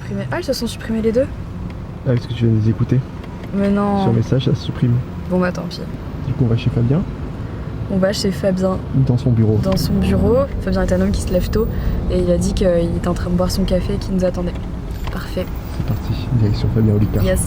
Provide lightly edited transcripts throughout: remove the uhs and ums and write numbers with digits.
supprimé. Ah, ils se sont supprimés les deux? Ah, parce que tu viens de les écouter. Mais non. Sur message, ça se supprime. Bon bah tant pis. Du coup, on va chez Fabien. On va chez Fabien. Dans son bureau. Dans son bureau. Fabien est un homme qui se lève tôt et il a dit qu'il était en train de boire son café et qu'il nous attendait. Parfait. C'est parti, direction Fabien Olicard. Yes.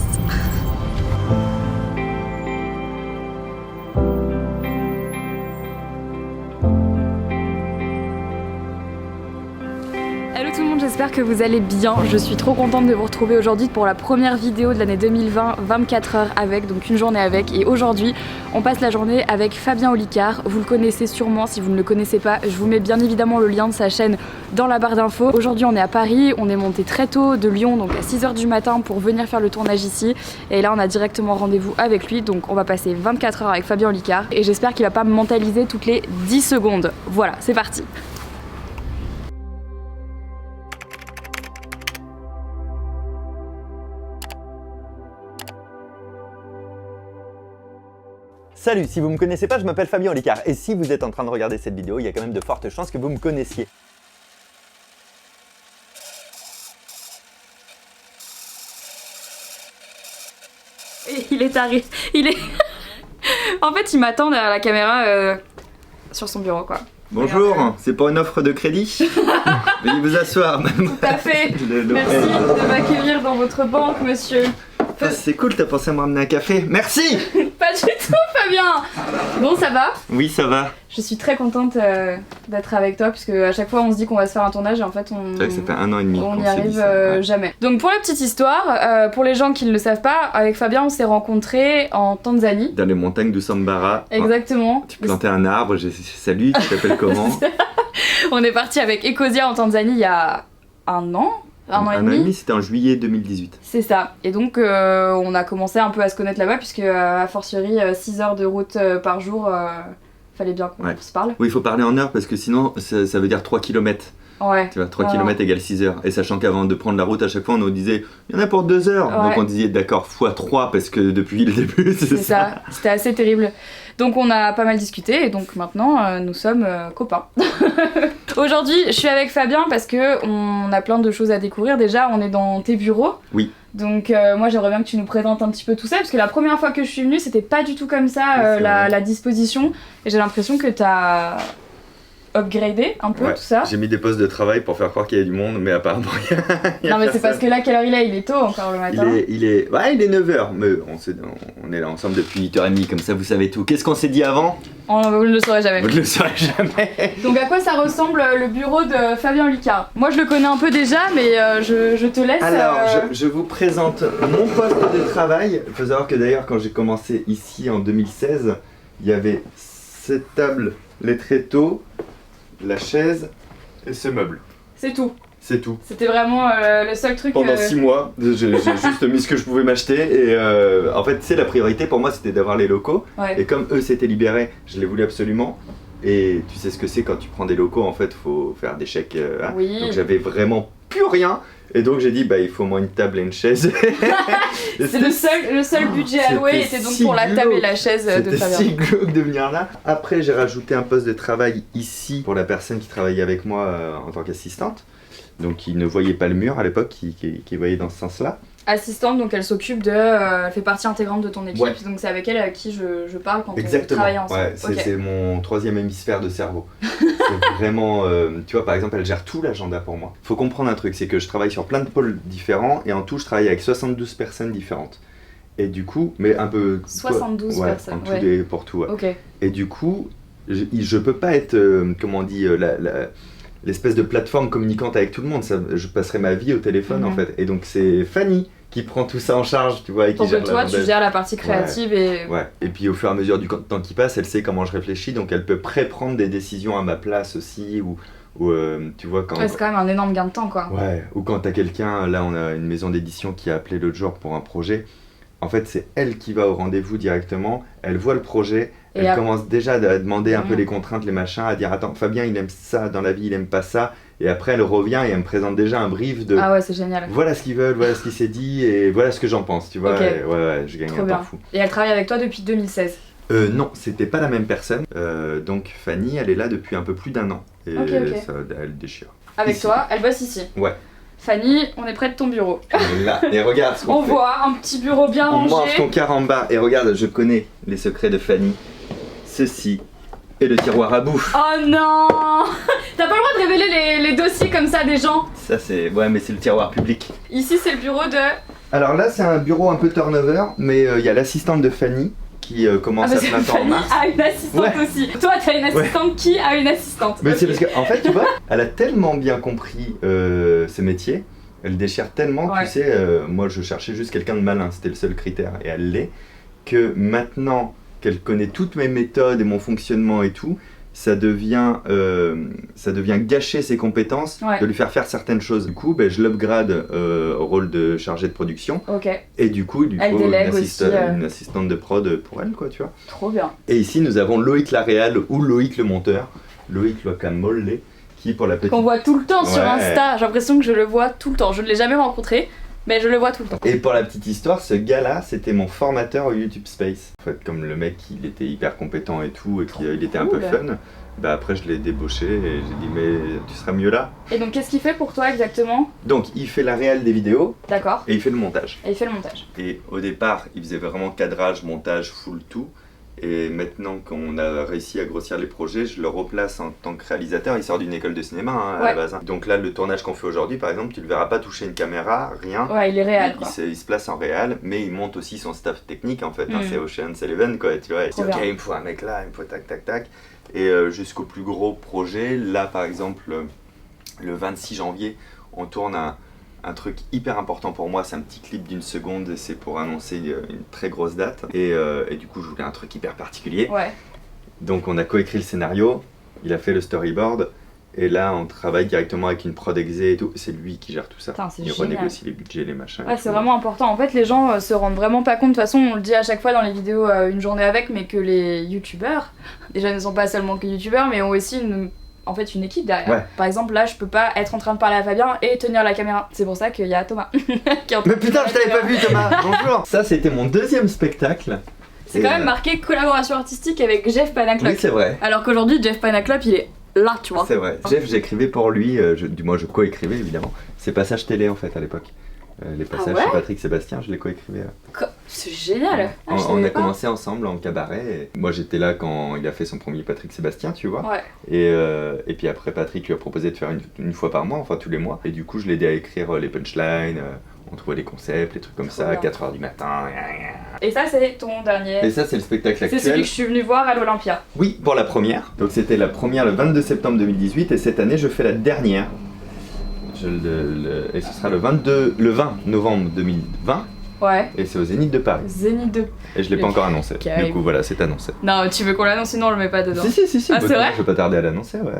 Hello tout le monde, j'espère que vous allez bien. Je suis trop contente de vous retrouver aujourd'hui pour la première vidéo de l'année 2020, 24 heures avec, donc une journée avec. Et aujourd'hui, on passe la journée avec Fabien Olicard. Vous le connaissez sûrement, si vous ne le connaissez pas, je vous mets bien évidemment le lien de sa chaîne dans la barre d'infos. Aujourd'hui, on est à Paris, on est monté très tôt de Lyon, donc à 6 h du matin pour venir faire le tournage ici. Et là, on a directement rendez-vous avec lui, donc on va passer 24 heures avec Fabien Olicard. Et j'espère qu'il va pas me mentaliser toutes les 10 secondes. Voilà, c'est parti. Salut, si vous me connaissez pas, je m'appelle Fabien Olicard et si vous êtes en train de regarder cette vidéo, il y a quand même de fortes chances que vous me connaissiez. Et il est arrivé, il est... En fait, il m'attend derrière la caméra sur son bureau, quoi. Bonjour, c'est pour une offre de crédit. Veuillez vous asseoir. Tout à fait. Merci de m'accueillir dans votre banque, monsieur. Ah, c'est cool, t'as pensé à me ramener un café. Merci. Pas du tout, Fabien. Bon, ça va? Oui, ça va. Je suis très contente d'être avec toi, puisque à chaque fois on se dit qu'on va se faire un tournage et en fait on... C'est vrai que ça fait 1 an et demi. On n'y arrive jamais. Donc pour la petite histoire, pour les gens qui ne le savent pas, avec Fabien on s'est rencontrés en Tanzanie. Dans les montagnes du Sambara. Exactement. Tu plantais un arbre, j'ai salut, tu t'appelles comment? On est parti avec Ecosia en Tanzanie il y a 1 an. Un an et demi, c'était en juillet 2018. C'est ça. Et donc on a commencé un peu à se connaître là-bas, puisque a fortiori 6 heures de route par jour, fallait bien qu'on se parle. Oui, il faut parler en heures parce que sinon ça veut dire 3 km. Ouais. Tu vois, 3 km égale 6 heures. Et sachant qu'avant de prendre la route, à chaque fois on nous disait il y en a pour 2 heures. Ouais. Donc on disait d'accord, fois 3 parce que depuis le début c'est ça. C'était assez terrible. Donc on a pas mal discuté et donc maintenant nous sommes copains. Aujourd'hui je suis avec Fabien parce que on a plein de choses à découvrir. Déjà on est dans tes bureaux. Oui. Donc moi j'aimerais bien que tu nous présentes un petit peu tout ça parce que la première fois que je suis venue c'était pas du tout comme ça la disposition et j'ai l'impression que t'as upgradé un peu tout ça. J'ai mis des postes de travail pour faire croire qu'il y a du monde mais apparemment il y a non mais c'est parce que là quelle heure il est tôt encore le matin. Il est 9h mais on est là ensemble depuis 8h30 comme ça vous savez tout. Qu'est-ce qu'on s'est dit avant? Vous ne le saurez jamais. Vous ne le saurez jamais. Donc à quoi ça ressemble le bureau de Fabien Olicard? Moi je le connais un peu déjà mais je te laisse... Alors je vous présente mon poste de travail. Il faut savoir que d'ailleurs quand j'ai commencé ici en 2016, il y avait cette table, les tréteaux, la chaise et ce meuble. C'est tout. C'est tout. C'était vraiment le seul truc... Pendant 6 mois, j'ai juste mis ce que je pouvais m'acheter et en fait c'est la priorité pour moi c'était d'avoir les locaux et comme eux s'étaient libérés, je les voulais absolument et tu sais ce que c'est quand tu prends des locaux en fait faut faire des chèques oui. Donc j'avais vraiment plus rien et donc j'ai dit bah il faut au moins une table et une chaise. C'est le seul budget alloué était donc pour la table et la chaise de Fabien. C'était si glauque de venir là. Après j'ai rajouté un poste de travail ici pour la personne qui travaillait avec moi en tant qu'assistante. Donc qui ne voyait pas le mur à l'époque, qui voyait dans ce sens-là. Assistante, donc elle s'occupe de... elle fait partie intégrante de ton équipe, donc c'est avec elle à qui je parle quand on travaille ensemble. Ouais, c'est mon 3e hémisphère de cerveau. C'est vraiment... tu vois, par exemple, elle gère tout l'agenda pour moi. Faut comprendre un truc, c'est que je travaille sur plein de pôles différents, et en tout, je travaille avec 72 personnes différentes. Et du coup, mais un peu... 72 personnes, en tout et pour tout, Ok. Et du coup, je peux pas être, comment on dit, l'espèce de plateforme communicante avec tout le monde, je passerai ma vie au téléphone en fait. Et donc c'est Fanny qui prend tout ça en charge, tu vois. Et qui pour que toi tu gères la partie créative et puis au fur et à mesure du temps qui passe, elle sait comment je réfléchis, donc elle peut pré-prendre des décisions à ma place aussi, ou tu vois quand... c'est quand même un énorme gain de temps quoi. Ouais, ou quand t'as quelqu'un, là on a une maison d'édition qui a appelé l'autre jour pour un projet, en fait c'est elle qui va au rendez-vous directement, elle voit le projet, elle commence déjà à demander un peu les contraintes, les machins, à dire attends Fabien il aime ça dans la vie, il aime pas ça, et après elle revient et elle me présente déjà un brief de ah ouais c'est génial. Voilà ce qu'ils veulent, voilà ce qui s'est dit et voilà ce que j'en pense, tu vois. Okay. Ouais, je gagne un temps fou. Et elle travaille avec toi depuis 2016? Non, c'était pas la même personne, donc Fanny elle est là depuis un peu plus d'1 an et ça, elle déchire. Avec toi, elle bosse ici? Ouais. Fanny, on est près de ton bureau. Là, et regarde ce qu'on On fait. voit un petit bureau bien On rangé. mange ton caramba et regarde, je connais les secrets de Fanny. Ceci est le tiroir à bouffe. Oh non. T'as pas le droit de révéler les dossiers comme ça des gens. Ça c'est... Ouais mais c'est le tiroir public. Ici c'est le bureau de... Alors là c'est un bureau un peu turnover, mais il y a l'assistante de Fanny qui commence à parce que plein temps en Fanny mars. a une assistante Ouais. aussi. Toi t'as une assistante qui a une assistante. Mais c'est Ok. parce qu'en fait tu vois, elle a tellement bien compris ce métier, elle déchire tellement, Ouais. tu sais, moi je cherchais juste quelqu'un de malin, c'était le seul critère, et elle l'est, que maintenant qu'elle connaît toutes mes méthodes et mon fonctionnement et tout, ça devient gâcher ses compétences Ouais. de lui faire certaines choses. Du coup, ben, je l'upgrade au rôle de chargé de production, Ok, et du coup, il lui Elle faut délègue aussi, une assistante de prod pour elle, quoi, tu vois. trop bien. Et ici, nous avons Loïc Laréal ou Loïc le monteur, Loïc Locamolle, qui pour la petite... Qu'on voit tout le temps sur Ouais. Insta. J'ai l'impression que je le vois tout le temps. Je ne l'ai jamais rencontré, mais je le vois tout le temps. Et pour la petite histoire, ce gars-là, c'était mon formateur au YouTube Space. En fait, comme le mec, il était hyper compétent et tout, et qu'il était un peu Cool. fun, bah après je l'ai débauché et j'ai dit mais tu seras mieux là. Et donc qu'est-ce qu'il fait pour toi exactement? Donc il fait la réal des vidéos D'accord. et il fait le montage. Et il fait le montage. Et au départ, il faisait vraiment cadrage, montage, full tout. Et maintenant qu'on a réussi à grossir les projets, je le replace en tant que réalisateur. Il sort d'une école de cinéma à Ouais. la base. Hein. Donc là, le tournage qu'on fait aujourd'hui, par exemple, tu le verras pas toucher une caméra, rien. Ouais, il est réel quoi. Il se place en réal, mais il monte aussi son staff technique en fait. Hein, Mm. c'est Ocean's Eleven quoi, tu vois. Il dit Trop ok, bien. il me faut un mec là, il me faut tac tac tac. Et jusqu'au plus gros projet, là par exemple, le 26 janvier, on tourne un truc hyper important pour moi, c'est un petit clip d'une seconde, c'est pour annoncer une très grosse date. Et du coup, je voulais un truc hyper particulier. Ouais. Donc on a coécrit le scénario, il a fait le storyboard, et là on travaille directement avec une prod exé et tout. C'est lui qui gère tout ça. Putain, c'est Il génial. renégocie les budgets, les machins. et Ouais, c'est tout. vraiment important. En fait, les gens se rendent vraiment pas compte. De toute façon, on le dit à chaque fois dans les vidéos une journée avec, mais que les youtubeurs, déjà ne sont pas seulement que youtubeurs, mais ont aussi en fait une équipe derrière. Ouais. Par exemple, là, je peux pas être en train de parler à Fabien et tenir la caméra. C'est pour ça qu'il y a Thomas. qui est en train Mais de putain, tenir je la t'avais pas caméra. vu Thomas, bonjour. Ça c'était mon deuxième spectacle. C'est Et, quand même marqué collaboration artistique avec Jeff Panaclock. Oui, c'est vrai. Alors qu'aujourd'hui, Jeff Panaclock, il est là, tu vois. C'est vrai. Jeff, j'écrivais pour lui, du moins je coécrivais évidemment. Ses passages télé en fait à l'époque. Les passages ouais chez Patrick Sébastien, je les coécrivais. C'est génial. Ah, je On savais a pas. commencé ensemble en cabaret. Et moi j'étais là quand il a fait son premier Patrick Sébastien, tu vois. Ouais. Et puis après Patrick lui a proposé de faire une fois par mois, enfin tous les mois. Et du coup je l'ai aidé à écrire les punchlines, on trouvait les concepts, les trucs comme Trop ça, à bien. 4h du matin. Et ça, c'est ton dernier. Et ça c'est le spectacle C'est actuel. celui que je suis venue voir à l'Olympia. Oui, pour la première. Donc c'était la première le 22 septembre 2018 et cette année je fais la dernière. Et ce sera le 20 novembre 2020 Ouais. et c'est au Zénith de Paris. Zénith de... Et je l'ai pas encore annoncé. Carré. Du coup voilà, c'est annoncé. Non, tu veux qu'on l'annonce? Sinon, on le met pas dedans. Si. Ah, c'est vrai Je vais pas tarder à l'annoncer, ouais.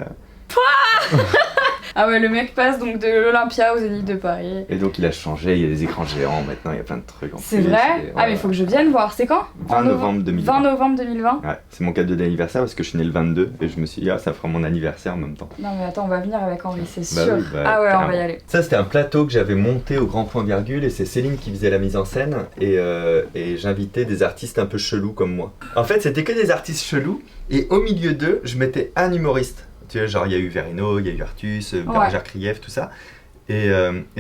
Ah ouais, le mec passe donc de l'Olympia au Zénith de Paris. Et donc il a changé, il y a des écrans géants maintenant, il y a plein de trucs en C'est plus, vrai? et Ah mais faut que je vienne voir. C'est quand? 20 novembre 2020. 20 novembre 2020? Ouais, c'est mon cadeau d'anniversaire parce que je suis né le 22 et je me suis dit ah ça fera mon anniversaire en même temps. Non mais attends, on va venir avec Henri, c'est Bah sûr. oui, bah, Ah ouais, on carrément. va y aller. Ça c'était un plateau que j'avais monté au grand point virgule et c'est Céline qui faisait la mise en scène et j'invitais des artistes un peu chelous comme moi. En fait c'était que des artistes chelous et au milieu d'eux je mettais un humoriste. Tu vois genre il y a eu Verino, il y a eu Artus, Bérangère Krief, tout ça. Et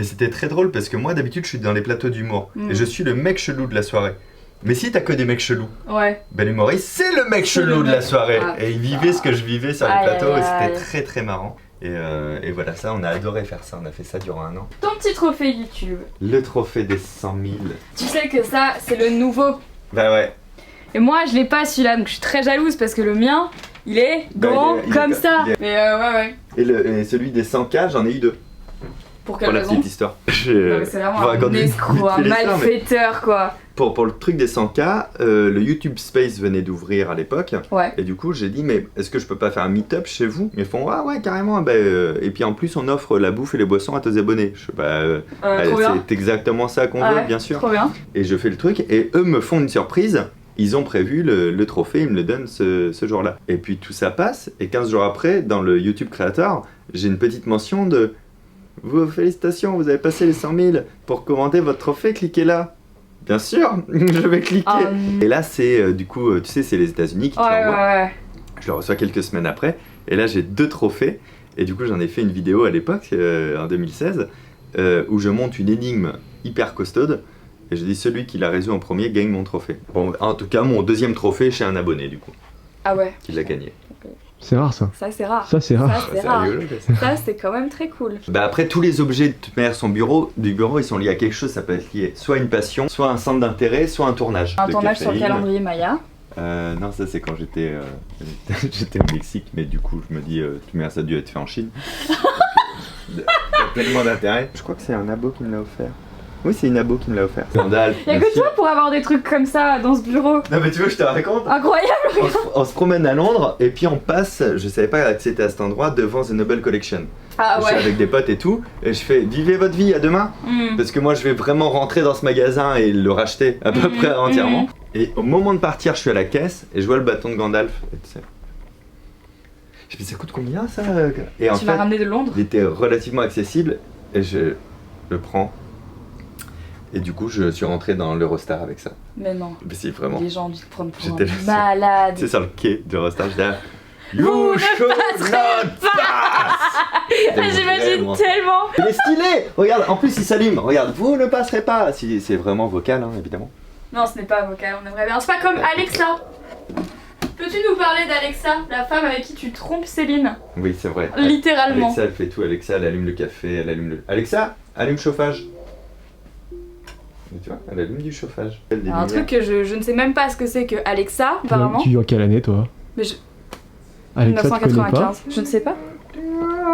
c'était très drôle parce que moi d'habitude je suis dans les plateaux d'humour Mm. et je suis le mec chelou de la soirée. Mais si t'as que des mecs chelous, Ouais. ben l'humoriste c'est le mec C'est chelou le de la mec. soirée. Ah, Et il vivait ce que je vivais sur les Aïe, plateaux aïe, et aïe. c'était très très marrant. Et voilà, ça on a adoré faire ça, on a fait ça durant un an. Ton petit trophée YouTube. Le trophée des 100 000. Tu sais que ça, c'est le nouveau. Bah ouais. Et moi, je l'ai pas celui-là, donc je suis très jalouse parce que le mien, il est Bah, grand il est comme ça. il est- Mais ouais. Et celui des 100K, j'en ai eu 2. Pour quelle Pour la raison? petite histoire. Non, mais c'est vraiment un escroc, un malfaiteur quoi. Pour le truc des 100K, le YouTube Space venait d'ouvrir à l'époque. Ouais. Et du coup, j'ai dit, mais est-ce que je peux pas faire un meet-up chez vous? Ils font, ah ouais, carrément. Et puis en plus, on offre la bouffe et les boissons à tes abonnés. Je sais pas, Trop bien. c'est exactement ça qu'on Ah veut, ouais, bien sûr. Trop bien. Et je fais le truc, et eux me font une surprise. Ils ont prévu le trophée, ils me le donnent ce jour-là. Et puis tout ça passe, et 15 jours après, dans le YouTube Creator, j'ai une petite mention de vos félicitations, vous avez passé les 100 000. Pour commenter votre trophée, cliquez là. Bien sûr, je vais cliquer. Et là, c'est du coup, tu sais, c'est les États-Unis qui te l'envoient. Ouais. Je le reçois quelques semaines après, et là j'ai 2 trophées. Et du coup, j'en ai fait une vidéo à l'époque, en 2016. où je monte une énigme hyper costaude. Et je dis celui qui l'a résolu en premier gagne mon trophée. Bon, en tout cas, mon deuxième trophée chez un abonné, du coup. Ah ouais. Qui l'a gagné. C'est rare ça. Ça, c'est rare. Ça, c'est rare. Ça, c'est rare. Ça, c'est quand même très cool. Bah après, tous les objets de toute manière du bureau, ils sont liés à quelque chose. Ça peut être lié soit à une passion, soit à un centre d'intérêt, soit à un tournage. Un tournage sur le calendrier Maya. Non, ça c'est quand j'étais au Mexique, mais du coup, je me dis, toute manière, ça a dû être fait en Chine. Il y a pleinement d'intérêt. Je crois que c'est un abo qui me l'a offert. Oui, c'est une abo qui me l'a offert. Scandale. Y'a que toi pour avoir des trucs comme ça dans ce bureau. Non mais tu vois, je te raconte. Incroyable. On se promène à Londres et puis on passe, je savais pas que c'était à cet endroit, devant The Noble Collection. Ah Je ouais. suis avec des potes et tout, et je fais vivez votre vie, à demain. Parce que moi je vais vraiment rentrer dans ce magasin et le racheter à peu près entièrement. Et au moment de partir, je suis à la caisse et je vois le bâton de Gandalf. Et tu sais. Je me dis ça coûte combien ça? Et en Tu m'as fait, ramené de Londres. il était relativement accessible et je le prends. Et du coup, je suis rentré dans l'Eurostar avec ça. Mais non. Mais si, vraiment. Les gens ont dû te prendre pour J'étais un malade. Tu sais, sur le quai de l'Eurostar, j'étais là. Vous You ne should passerez not pass. J'imagine Vraiment. tellement. Il est stylé. Regarde, en plus il s'allume. Regarde, vous ne passerez pas. Si, c'est vraiment vocal, hein, évidemment. Non, ce n'est pas vocal, on aimerait bien. C'est pas comme Alexa. Peux-tu nous parler d'Alexa, la femme avec qui tu trompes Céline? Oui, c'est vrai. Littéralement. Alexa, elle fait tout. Alexa, elle allume le café, elle allume le... Alexa, allume chauffage. Et tu vois, elle allume du chauffage. Un truc que je ne sais même pas ce que c'est que Alexa, apparemment. Tu vis en quelle année toi? Mais je... Alexa, tu connais pas? 1995. Je ne sais pas.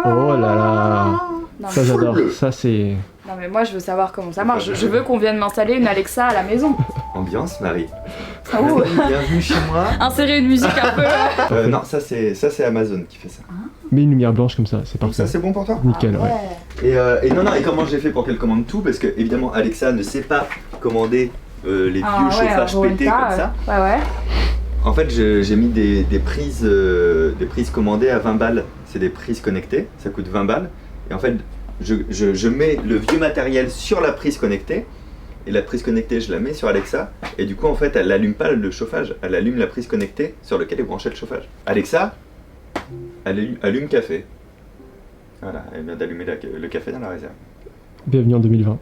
Oh là là. Non, Ça mais... j'adore, ça c'est... non mais moi je veux savoir comment ça marche. Je veux qu'on vienne m'installer une Alexa à la maison. Ambiance, Marie. Oh. Bienvenue chez moi. Insérer une musique un peu... Non, ça c'est Amazon qui fait ça. Mets une lumière blanche comme ça, c'est Donc parfait. ça c'est bon pour toi? Nickel, Ah ouais. Et non, et comment j'ai fait pour qu'elle commande tout? Parce que évidemment Alexa ne sait pas commander les vieux chauffages pétés comme ça. Ouais, ouais. En fait, j'ai mis des prises commandées à 20 balles. C'est des prises connectées, ça coûte 20 balles. Et en fait, je mets le vieux matériel sur la prise connectée. Et la prise connectée, je la mets sur Alexa. Et du coup, en fait, elle n'allume pas le chauffage. Elle allume la prise connectée sur laquelle est branché le chauffage. Alexa, allume café. Voilà, elle vient d'allumer le café dans la réserve. Bienvenue en 2020.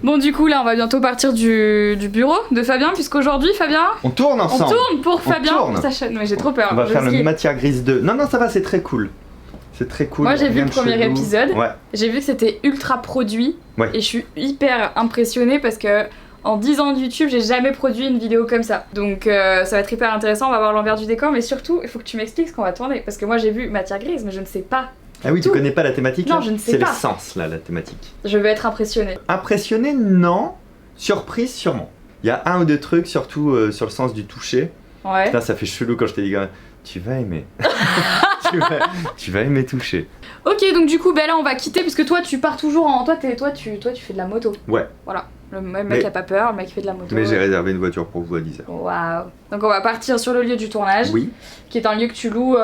Bon du coup là on va bientôt partir du bureau de Fabien puisqu'aujourd'hui Fabien On tourne on ensemble. tourne pour Fabien tourne. pour sa chaîne. Mais j'ai trop peur. On va je faire le skip. matière grise 2. Non, non, ça va, c'est très cool. C'est très cool. Moi j'ai vu rien le de premier chelou. épisode. Ouais. J'ai vu que c'était ultra produit. Ouais. Et je suis hyper impressionnée parce que en 10 ans de YouTube j'ai jamais produit une vidéo comme ça. Donc ça va être hyper intéressant, on va voir l'envers du décor. Mais surtout il faut que tu m'expliques ce qu'on va tourner. Parce que moi j'ai vu matière grise mais je ne sais pas. Ah oui, tu connais pas la thématique? Non, là je ne sais C'est pas. l'essence là, la thématique. Je vais être impressionnée. Impressionné, non. Surprise, sûrement. Il y a un ou deux trucs, surtout sur le sens du toucher. Ouais. Putain, ça fait chelou quand je t'ai dit, tu vas aimer. tu vas aimer toucher. Ok donc du coup ben là on va quitter parce que toi tu pars toujours en... Toi tu fais de la moto. Ouais. Voilà. Le mec a pas peur, le mec fait de la moto. Mais j'ai réservé une voiture pour vous à 10h. Waouh. Donc on va partir sur le lieu du tournage, Oui. qui est un lieu que tu loues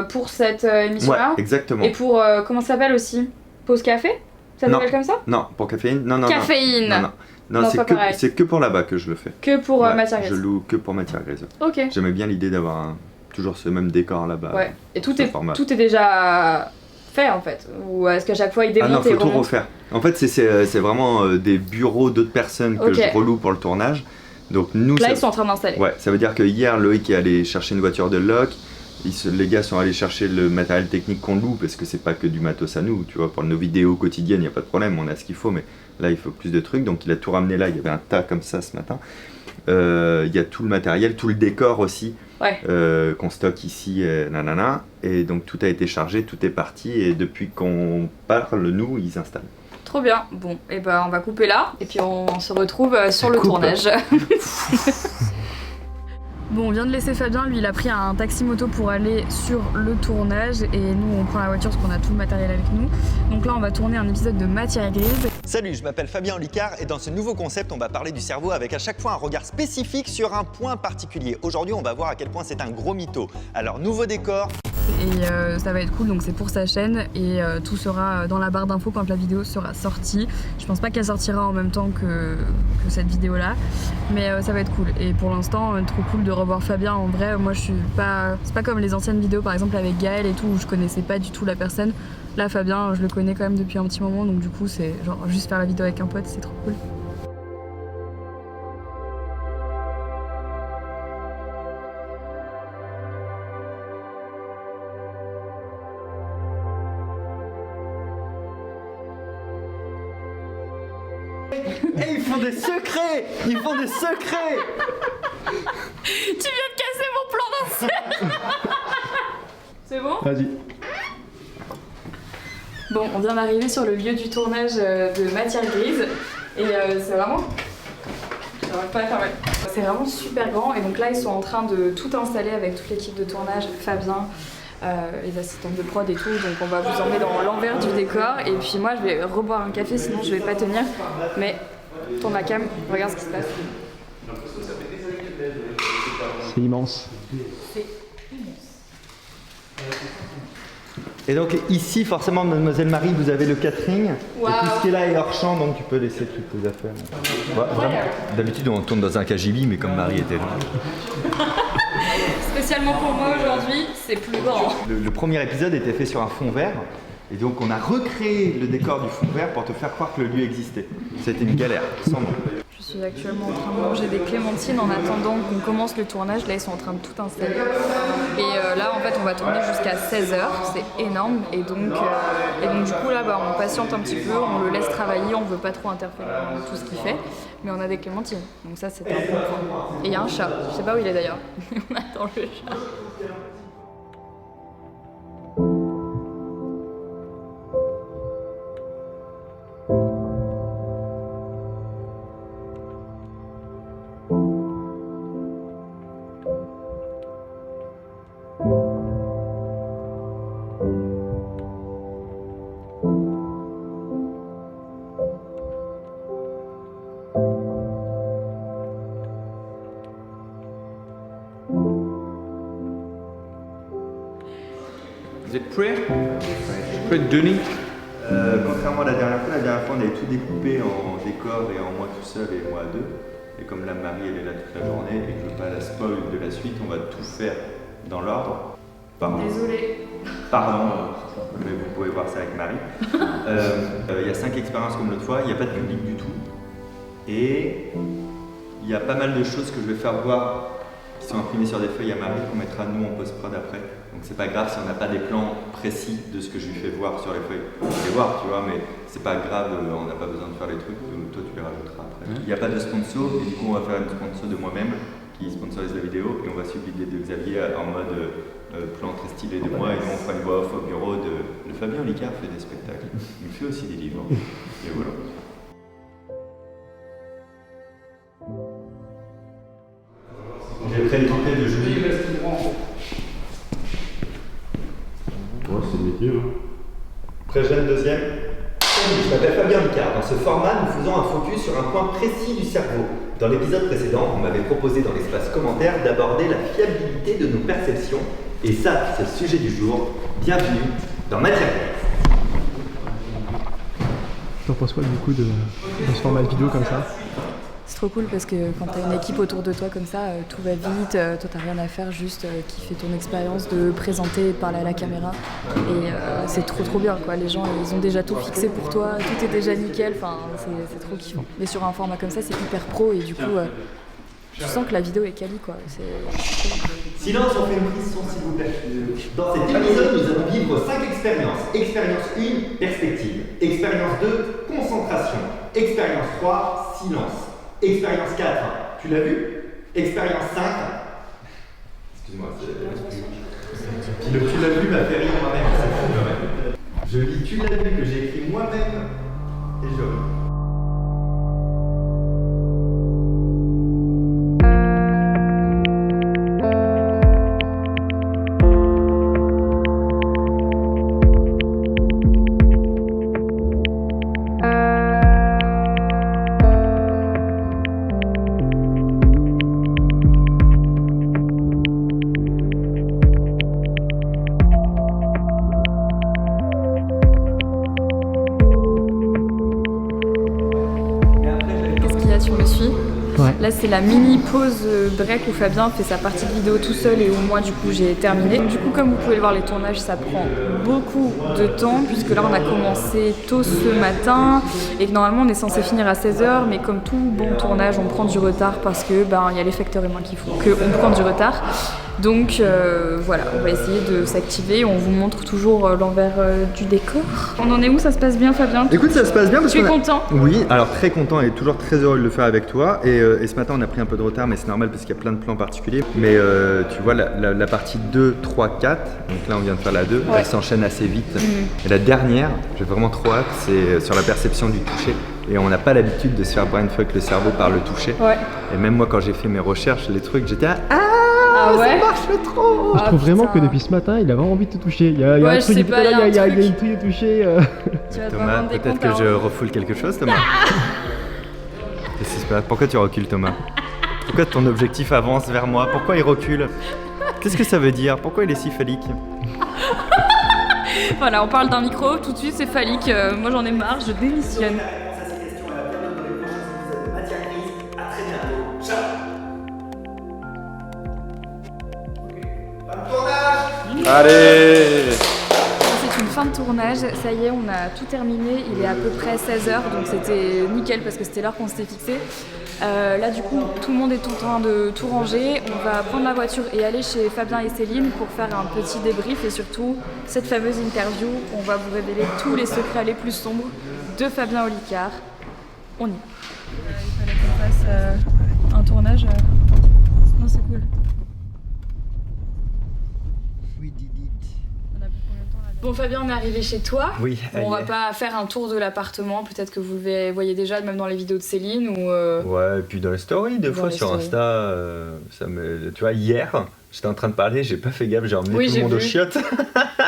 pour cette Ouais, émission-là. exactement. Et pour, comment ça s'appelle aussi? Pause café? Ça Non. s'appelle comme ça? Non, pour caféine? Non, non, Caféine. non. Non, non. Non, c'est pas pareil. que pour là-bas que je le fais. Que pour Ouais, matière Je grise. loue que pour matière grise. Ok. J'aimais bien l'idée d'avoir toujours ce même décor là-bas. Ouais. Et tout ce est, format. tout est déjà fait en fait? Ou est-ce qu'à chaque fois il Ah non, démonte et faut tout remonte? refaire. En fait, c'est vraiment des bureaux d'autres personnes que Ok. je reloue pour le tournage. Donc nous, Là ça... ils sont en train d'installer. Ouais, ça veut dire que hier, Loïc est allé chercher une voiture de loc. Les gars sont allés chercher le matériel technique qu'on loue parce que c'est pas que du matos à nous, tu vois. Pour nos vidéos quotidiennes, il n'y a pas de problème, on a ce qu'il faut, mais là il faut plus de trucs. Donc il a tout ramené là, il y avait un tas comme ça ce matin. Il y a tout le matériel, tout le décor aussi. Ouais. Qu'on stocke ici, nanana, et donc tout a été chargé, tout est parti, et depuis qu'on parle, nous, ils installent. Trop bien. Bon, et ben on va couper là, et puis on se retrouve sur le Coupe. tournage. Bon, on vient de laisser Fabien, lui il a pris un taxi moto pour aller sur le tournage et nous on prend la voiture parce qu'on a tout le matériel avec nous. Donc là on va tourner un épisode de Matière grise. Salut, je m'appelle Fabien Olicard et dans ce nouveau concept, on va parler du cerveau avec à chaque fois un regard spécifique sur un point particulier. Aujourd'hui, on va voir à quel point c'est un gros mytho. Alors, nouveau décor. Et ça va être cool, donc c'est pour sa chaîne et tout sera dans la barre d'infos quand la vidéo sera sortie. Je pense pas qu'elle sortira en même temps que cette vidéo là, mais ça va être cool. Et pour l'instant, trop cool de revoir Fabien en vrai. Moi je suis pas... C'est pas comme les anciennes vidéos par exemple avec Gaël et tout où je connaissais pas du tout la personne. Là Fabien, je le connais quand même depuis un petit moment, donc du coup c'est genre juste faire la vidéo avec un pote, c'est trop cool. Et ils font des secrets! Ils font des secrets! Tu viens de casser mon plan d'insert. C'est bon? Vas-y. Bon, on vient d'arriver sur le lieu du tournage de Matière Grise et c'est vraiment... J'arrive pas à fermer. C'est vraiment super grand et donc là ils sont en train de tout installer avec toute l'équipe de tournage, Fabien, les assistants de prod et tout, donc on va vous emmener dans l'envers du décor et puis moi je vais reboire un café sinon je vais pas tenir, mais tourne la cam, regarde ce qui se passe. C'est immense. C'est Et donc ici, forcément, mademoiselle Marie, vous avez le catering. Wow. Et tout ce qui est là est hors champ, donc tu peux laisser toutes tes affaires. Ouais, vraiment. D'habitude, on tourne dans un KGB, mais comme Marie était là. spécialement pour moi aujourd'hui, c'est plus grand. Le premier épisode était fait sur un fond vert. Et donc on a recréé le décor du fond vert pour te faire croire que le lieu existait. C'était une galère, sans nom. Je suis actuellement en train de manger des clémentines en attendant qu'on commence le tournage. Là, ils sont en train de tout installer. Et là, en fait, on va tourner jusqu'à 16h. C'est énorme. Et donc du coup, là, on patiente un petit peu. On le laisse travailler. On veut pas trop interférer dans tout ce qu'il fait. Mais on a des clémentines. Donc ça, c'était un bon point. Et il y a un chat. Je sais pas où il est d'ailleurs. On attend le chat. Is it prêt? Prêt de Denis? Contrairement à la dernière fois, on avait tout découpé en décor et en moi tout seul et moi à deux. Et comme la Marie elle est là toute la journée et que je veux pas la spoil de la suite, on va tout faire dans l'ordre. Désolée. Pardon, mais vous pouvez voir ça avec Marie. Il y a 5 expériences comme l'autre fois, il n'y a pas de public du tout. Et il y a pas mal de choses que je vais faire voir qui sont imprimées sur des feuilles à Marie qu'on mettra nous en post-prod après. Donc c'est pas grave si on n'a pas des plans précis de ce que je lui fais voir sur les feuilles. On va les voir, tu vois, mais c'est pas grave, on n'a pas besoin de faire les trucs, toi tu les rajouteras après. Il n'y a pas de sponsor, et du coup on va faire une sponsor de moi-même qui sponsorise la vidéo et on va suivre l'idée de Xavier en mode plan très stylé de moi et nous on fera une voix off au bureau de Fabien Olicard fait des spectacles. Il fait aussi des livres. Et voilà. J'ai pris le template de Julie. Ouais, c'est le métier, hein. Très jeune deuxième. Salut, je m'appelle Fabien Olicard. Dans ce format, nous faisons un focus sur un point précis du cerveau. Dans l'épisode précédent, on m'avait proposé dans l'espace commentaire d'aborder la fiabilité de nos perceptions. Et ça, c'est le sujet du jour. Bienvenue dans Matière Grise. T'en penses quoi du coup de ce format de vidéo comme ça? C'est trop cool parce que quand t'as une équipe autour de toi comme ça, tout va vite, toi t'as rien à faire, juste kiffer ton expérience de présenter et de parler à la caméra. Et c'est trop bien quoi, les gens ils ont déjà tout fixé pour toi, tout est déjà nickel, enfin c'est trop kiffant. Mais sur un format comme ça c'est hyper pro et du coup je sens que la vidéo est quali quoi. Silence, on fait une prise son s'il vous plaît. Dans cet épisode, nous allons vivre 5 expériences. Expérience 1, perspective. Expérience 2, concentration. Expérience 3, silence. Expérience 4, tu l'as vu? Expérience 5. Excuse-moi, Puis le tu l'as vu m'a fait rire moi-même, ça me fait pleurer. Je lis tu l'as vu que j'ai écrit moi-même et je ris. Là c'est la mini pause break où Fabien fait sa partie de vidéo tout seul et où moi du coup j'ai terminé. Du coup comme vous pouvez le voir, les tournages ça prend beaucoup de temps puisque là on a commencé tôt ce matin et que normalement on est censé finir à 16h, mais comme tout bon tournage on prend du retard parce que il y a les facteurs humains qui font qu'on prend du retard. Donc voilà, on va essayer de s'activer. On vous montre toujours l'envers du décor. On en est où? Ça se passe bien, Fabien? Écoute, ça se passe bien parce que. Tu es content? Oui, alors très content et toujours très heureux de le faire avec toi. Et ce matin, on a pris un peu de retard, mais c'est normal parce qu'il y a plein de plans particuliers. Mais tu vois, la partie 2, 3, 4, donc là, on vient de faire la 2, elle s'enchaîne assez vite. Et la dernière, j'ai vraiment trop hâte, c'est sur la perception du toucher. Et on n'a pas l'habitude de se faire brainfuck le cerveau par le toucher. Ouais. Et même moi, quand j'ai fait mes recherches, les trucs, j'étais là. Ah ouais? Ça marche trop! Je trouve vraiment que depuis ce matin, il a vraiment envie de te toucher. Il y a Ouais, un truc, je sais depuis pas, tout à l'heure, il y a il y a un une truc à toucher. Tu vas te Thomas, rendre des peut-être comptes, que hein. je refoule quelque chose, Thomas. Qu'est-ce qui se passe? Pourquoi tu recules, Thomas? Pourquoi ton objectif avance vers moi? Pourquoi il recule? Qu'est-ce que ça veut dire? Pourquoi il est si phallique? Voilà, on parle d'un micro, tout de suite c'est phallique. Moi j'en ai marre, je démissionne. Allez! C'est une fin de tournage, ça y est, on a tout terminé, il est à peu près 16h, donc c'était nickel parce que c'était l'heure qu'on s'était fixé. Là du coup, tout le monde est en train de tout ranger, on va prendre la voiture et aller chez Fabien et Céline pour faire un petit débrief et surtout cette fameuse interview où on va vous révéler tous les secrets les plus sombres de Fabien Olicard. On y va. Il fallait qu'on fasse un tournage, non c'est cool. Bon Fabien, on est arrivé chez toi. Oui, Bon, on va pas faire un tour de l'appartement, peut-être que vous le voyez déjà même dans les vidéos de Céline ou Ouais, et puis dans les stories, des fois les sur stories. Insta, tu vois, hier, j'étais en train de parler, j'ai pas fait gaffe, j'ai emmené Oui, tout j'ai le monde aux vu. chiottes.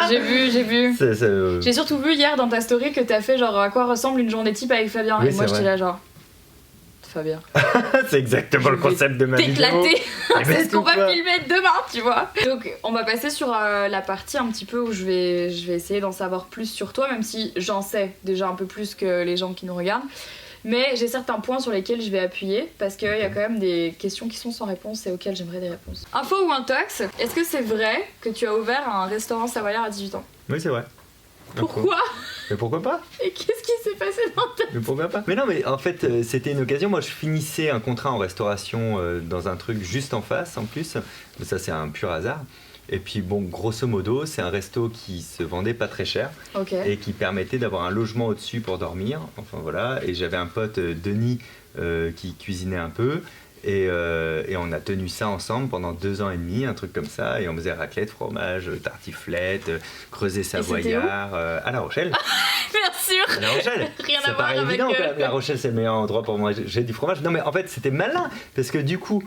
J'ai vu. C'est J'ai surtout vu hier dans ta story que t'as fait genre à quoi ressemble une journée type avec Fabien. Oui, et moi c'est j'étais vrai. là genre... Fabien. c'est exactement le concept de ma vidéo. T'éclater. Mais C'est ce qu'on tout va pas. filmer demain, tu vois. Donc on va passer sur la partie un petit peu où je vais essayer d'en savoir plus sur toi, même si j'en sais déjà un peu plus que les gens qui nous regardent. Mais j'ai certains points sur lesquels je vais appuyer parce qu'il y a quand même des questions qui sont sans réponse et auxquelles j'aimerais des réponses. Info ou intox, est-ce que c'est vrai que tu as ouvert un restaurant savoyard à 18 ans? Oui, c'est vrai. Pourquoi? Mais pourquoi pas? Et qu'est-ce qui s'est passé dans ta... Mais pourquoi pas? Mais non, mais en fait, c'était une occasion. Moi, je finissais un contrat en restauration dans un truc juste en face, en plus. Mais ça, c'est un pur hasard. Et puis, bon, grosso modo, c'est un resto qui se vendait pas très cher Ok. et qui permettait d'avoir un logement au-dessus pour dormir. Enfin, voilà. Et j'avais un pote, Denis, qui cuisinait un peu. Et on a tenu ça ensemble pendant 2 ans et demi, un truc comme ça. Et on faisait raclette, fromage, tartiflette, creuset savoyard. À La Rochelle. Bien sûr. La Rochelle. Rien à Ça voir paraît avec évident quand même. La Rochelle, c'est le meilleur endroit pour manger du fromage. Non, mais en fait, c'était malin. Parce que du coup,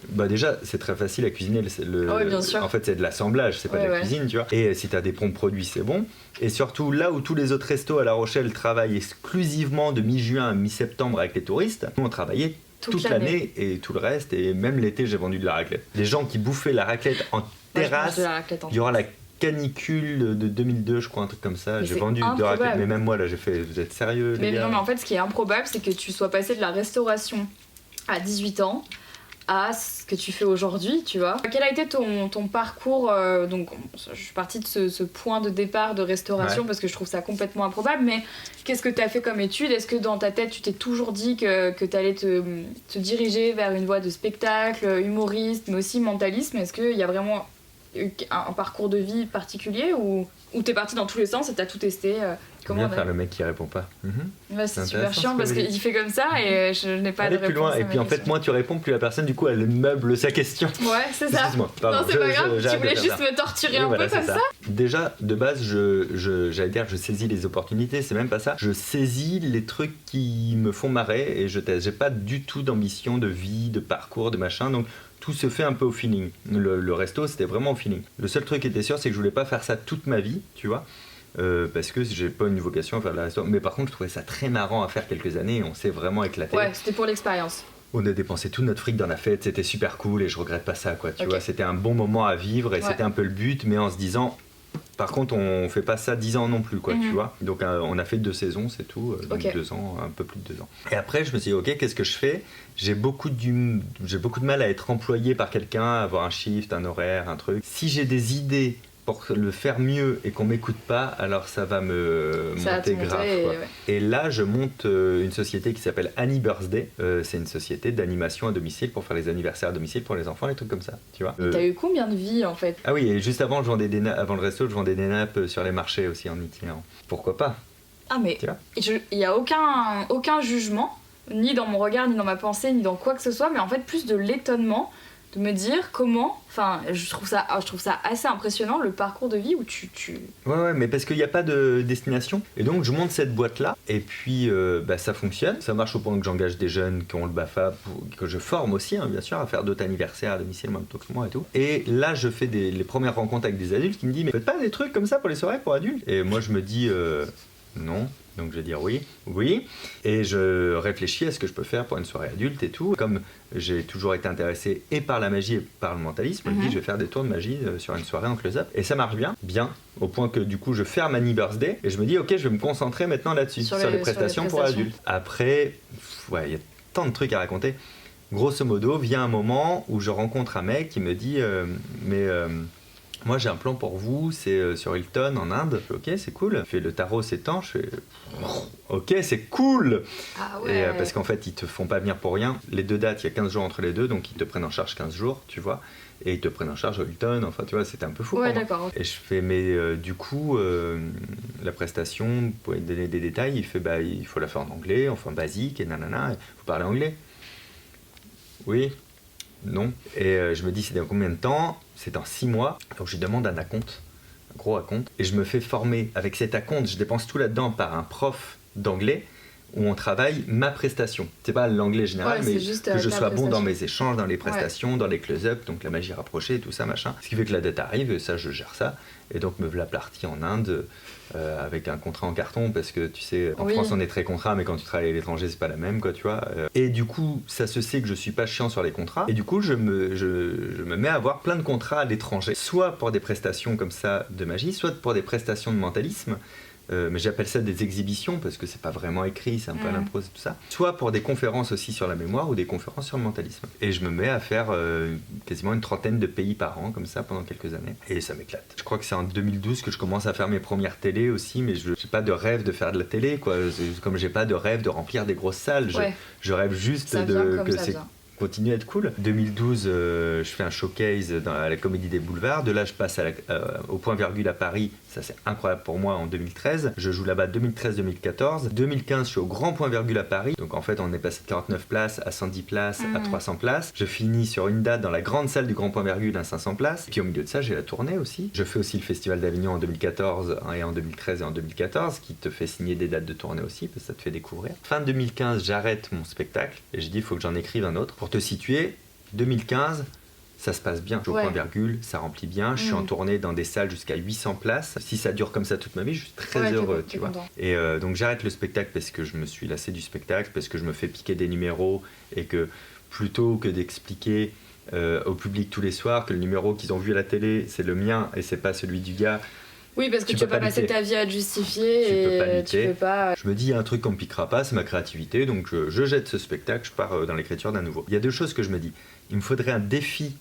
bah déjà, c'est très facile à cuisiner. Ah ouais, bien sûr. En fait, c'est de l'assemblage, c'est pas de la cuisine, tu vois. Et si t'as des bons produits, c'est bon. Et surtout, là où tous les autres restos à La Rochelle travaillent exclusivement de mi-juin à mi-septembre avec les touristes, nous, on travaillait toute l'année et tout le reste. Et même l'été, j'ai vendu de la raclette. Les gens qui bouffaient la raclette en terrasse, durant la canicule de 2002, je crois, un truc comme ça. J'ai vendu de raclette. Mais même moi, là, j'ai fait. Vous êtes sérieux, les gars? Non, mais en fait, ce qui est improbable, c'est que tu sois passé de la restauration à 18 ans à ce que tu fais aujourd'hui, tu vois. Quel a été ton parcours donc, je suis partie de ce point de départ de restauration parce que je trouve ça complètement improbable, mais qu'est-ce que tu as fait comme étude? Est-ce que dans ta tête, tu t'es toujours dit que tu allais te diriger vers une voie de spectacle, humoriste, mais aussi mentalisme? Est-ce qu'il y a vraiment un parcours de vie particulier ou t'es parti dans tous les sens et t'as tout testé? Comment faire le mec qui répond pas. Ouais, c'est super chiant parce qu'il fait comme ça et je n'ai pas de réponse. Plus loin. Et puis en fait, moins tu réponds, plus la personne du coup elle meuble sa question. Ouais, c'est ça. Excuse-moi. Pardon, non, c'est pas grave. Tu voulais juste me torturer un peu comme ça. Déjà, de base, j'allais dire que je saisis les opportunités. C'est même pas ça. Je saisis les trucs qui me font marrer et je teste. J'ai pas du tout d'ambition de vie, de parcours, de machin. Donc tout se fait un peu au feeling. Le resto, c'était vraiment au feeling. Le seul truc qui était sûr, c'est que je voulais pas faire ça toute ma vie, tu vois. Parce que j'ai pas une vocation à faire de la restauration. Mais par contre, je trouvais ça très marrant à faire quelques années et on s'est vraiment éclaté. Ouais, c'était pour l'expérience. On a dépensé tout notre fric dans la fête, c'était super cool et je regrette pas ça, quoi. Tu vois, c'était un bon moment à vivre et c'était un peu le but, mais en se disant, Par contre, on fait pas ça 10 ans non plus, quoi, tu vois. Donc, on a fait 2 saisons, c'est tout. Donc, Ok. 2 ans, un peu plus de 2 ans. Et après, je me suis dit, ok, qu'est-ce que je fais ? J'ai beaucoup de mal à être employé par quelqu'un, à avoir un shift, un horaire, un truc. Si j'ai des idées pour le faire mieux et qu'on m'écoute pas, alors ça va me Ça va monter te monter grave. et Quoi. ouais. Et là, je monte une société qui s'appelle Annie Birthday. C'est une société d'animation à domicile pour faire les anniversaires à domicile pour les enfants, les trucs comme ça, tu vois. T'as eu combien de vies en fait? Ah oui, et juste avant, avant le resto, je vendais des nappes sur les marchés aussi en itinérant. Pourquoi pas? Ah mais Tu vois. il y a aucun jugement, ni dans mon regard, ni dans ma pensée, ni dans quoi que ce soit, mais en fait plus de l'étonnement de me dire comment, enfin je trouve ça assez impressionnant le parcours de vie où tu... Ouais, mais parce qu'il n'y a pas de destination. Et donc, je monte cette boîte-là, et puis ça fonctionne. Ça marche au point que j'engage des jeunes qui ont le BAFA, que je forme aussi, hein, bien sûr, à faire d'autres anniversaires à domicile, en même temps que moi et tout. Et là, je fais les premières rencontres avec des adultes qui me disent, mais faites pas des trucs comme ça pour les soirées pour adultes? Et moi, je me dis, non. Donc je vais dire oui, et je réfléchis à ce que je peux faire pour une soirée adulte et tout. Comme j'ai toujours été intéressé et par la magie et par le mentalisme, je me dis je vais faire des tours de magie sur une soirée en close-up. Et ça marche bien, au point que du coup je ferme Annie Birthday et je me dis ok, je vais me concentrer maintenant là-dessus, sur les prestations pour adultes. Après, il y a tant de trucs à raconter. Grosso modo, vient un moment où je rencontre un mec qui me dit moi j'ai un plan pour vous, c'est sur Hilton en Inde. Je fais, ok, c'est cool. Je fais le tarot s'étend, je fais ok, c'est cool. Ah ouais. Et, parce qu'en fait ils te font pas venir pour rien. Les 2 dates, il y a 15 jours entre les deux, donc ils te prennent en charge 15 jours, tu vois. Et ils te prennent en charge au Hilton, enfin tu vois, c'était un peu fou. Ouais, d'accord. Et je fais, mais du coup, la prestation, vous pouvez donner des détails. Il fait, il faut la faire en anglais, enfin basique, et nanana, vous parlez anglais? Oui. Non. Et je me dis, c'est dans combien de temps? C'est dans 6 mois. Donc je lui demande un acompte, un gros acompte. Et je me fais former avec cet acompte. Je dépense tout là-dedans par un prof d'anglais où on travaille ma prestation. C'est pas l'anglais général, mais que je sois bon dans mes échanges, dans les prestations, dans les close-up, donc la magie rapprochée, tout ça, machin. Ce qui fait que la date arrive, et ça, je gère ça. Et donc me voilà parti en Inde avec un contrat en carton, parce que tu sais, en France on est très contrat, mais quand tu travailles à l'étranger c'est pas la même, quoi, tu vois. Et du coup, ça se sait que je suis pas chiant sur les contrats, et du coup je me mets à avoir plein de contrats à l'étranger, soit pour des prestations comme ça de magie, soit pour des prestations de mentalisme. Mais j'appelle ça des exhibitions parce que c'est pas vraiment écrit, c'est un peu à l'impro, tout ça. Soit pour des conférences aussi sur la mémoire ou des conférences sur le mentalisme. Et je me mets à faire quasiment une 30aine de pays par an, comme ça, pendant quelques années. Et ça m'éclate. Je crois que c'est en 2012 que je commence à faire mes premières télés aussi, mais je n'ai pas de rêve de faire de la télé, quoi. Comme j'ai pas de rêve de remplir des grosses salles. Je rêve juste que c'est continue à être cool. 2012, je fais un showcase à la Comédie des Boulevards. De là, je passe au Point Virgule à Paris. Ça, c'est incroyable pour moi en 2013. Je joue là-bas 2013-2014. 2015, je suis au Grand Point Virgule à Paris. Donc en fait, on est passé de 49 places à 110 places à 300 places. Je finis sur une date dans la grande salle du Grand Point Virgule à 500 places. Et puis au milieu de ça, j'ai la tournée aussi. Je fais aussi le Festival d'Avignon en 2014 et en 2013 et en 2014, qui te fait signer des dates de tournée aussi, parce que ça te fait découvrir. Fin 2015, j'arrête mon spectacle et je dis, il faut que j'en écrive un autre. Pour te situer, 2015, ça se passe bien. Je suis au Point Virgule, ça remplit bien. Je suis en tournée dans des salles jusqu'à 800 places. Si ça dure comme ça toute ma vie, je suis très heureux, tu vois. Et donc j'arrête le spectacle parce que je me suis lassé du spectacle, parce que je me fais piquer des numéros et que plutôt que d'expliquer au public tous les soirs que le numéro qu'ils ont vu à la télé, c'est le mien et c'est pas celui du gars. Oui, parce que tu peux pas passer ta vie à te justifier tu peux pas. Je me dis, il y a un truc qu'on me piquera pas, c'est ma créativité, donc je jette ce spectacle, je pars dans l'écriture d'un nouveau. Il y a 2 choses que je me dis. Il me faudrait un défi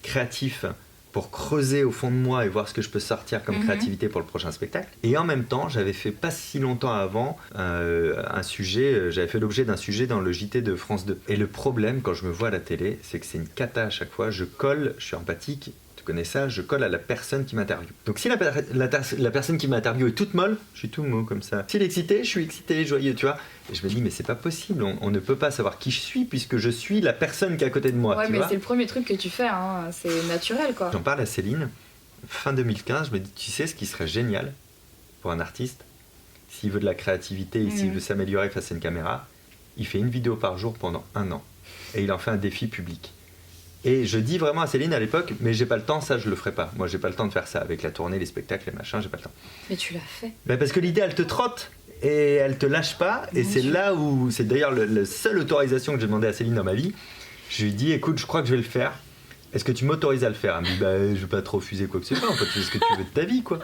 créatif pour creuser au fond de moi et voir ce que je peux sortir comme créativité pour le prochain spectacle. Et en même temps, j'avais fait pas si longtemps avant un sujet, j'avais fait l'objet d'un sujet dans le JT de France 2. Et le problème, quand je me vois à la télé, c'est que c'est une cata à chaque fois. Je suis empathique. Tu connais ça, je colle à la personne qui m'interviewe. Donc si la personne qui m'interviewe est toute molle, je suis tout mou comme ça. S'il est excité, je suis excité, joyeux, tu vois. Et je me dis, mais c'est pas possible, on ne peut pas savoir qui je suis puisque je suis la personne qui est à côté de moi. Ouais, tu mais vois, c'est le premier truc que tu fais, hein. C'est naturel, quoi. J'en parle à Céline, fin 2015, je me dis, tu sais ce qui serait génial pour un artiste, s'il veut de la créativité et s'il veut s'améliorer face à une caméra, il fait une vidéo par jour pendant 1 an. Et il en fait un défi public. Et je dis vraiment à Céline à l'époque, mais j'ai pas le temps, ça je le ferai pas. Moi j'ai pas le temps de faire ça avec la tournée, les spectacles, les machins, j'ai pas le temps. Mais tu l'as fait. Parce que l'idée elle te trotte et elle te lâche pas. Et c'est là où, c'est d'ailleurs la seule autorisation que j'ai demandé à Céline dans ma vie. Je lui dis, écoute, je crois que je vais le faire. est-ce que tu m'autorises à le faire? Elle me dit, bah, je veux pas te refuser quoi que ce soit, en fait, tu fais ce que tu veux de ta vie, quoi.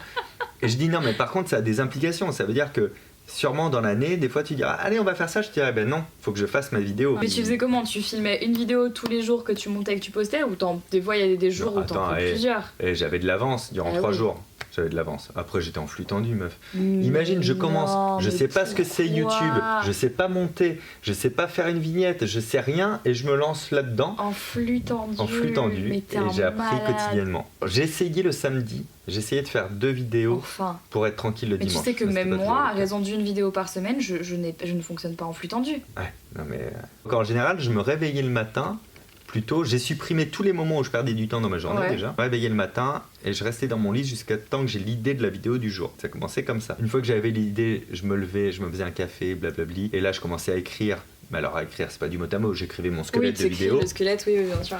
Et je dis, non, mais par contre, ça a des implications. Ça veut dire que sûrement dans l'année, des fois tu diras, allez, on va faire ça. Je te dirais, ben non, faut que je fasse ma vidéo. Mais tu faisais comment? Tu filmais une vidéo tous les jours que tu montais et que tu postais, ou des fois il y a des jours où t'en fais plusieurs? Et j'avais de l'avance durant 3 jours. J'avais de l'avance. Après, j'étais en flux tendu, meuf. Imagine, je commence, je sais pas ce que c'est YouTube, je sais pas monter, je sais pas faire une vignette, je sais rien et je me lance là-dedans. En flux tendu. En flux tendu. Et j'ai appris quotidiennement. J'ai essayé le samedi, j'ai essayé de faire 2 vidéos pour être tranquille le dimanche. Mais tu sais que même moi, à raison d'1 vidéo par semaine, je ne fonctionne pas en flux tendu. Ouais, non mais. En général, je me réveillais le matin. Plutôt, j'ai supprimé tous les moments où je perdais du temps dans ma journée déjà. Je me réveillais le matin et je restais dans mon lit jusqu'à temps que j'ai l'idée de la vidéo du jour. Ça commençait comme ça. Une fois que j'avais l'idée, je me levais, je me faisais un café, blablabli. Et là, je commençais à écrire. Mais alors, à écrire, c'est pas du mot à mot. J'écrivais mon squelette de vidéo. Le squelette, oui, bien sûr.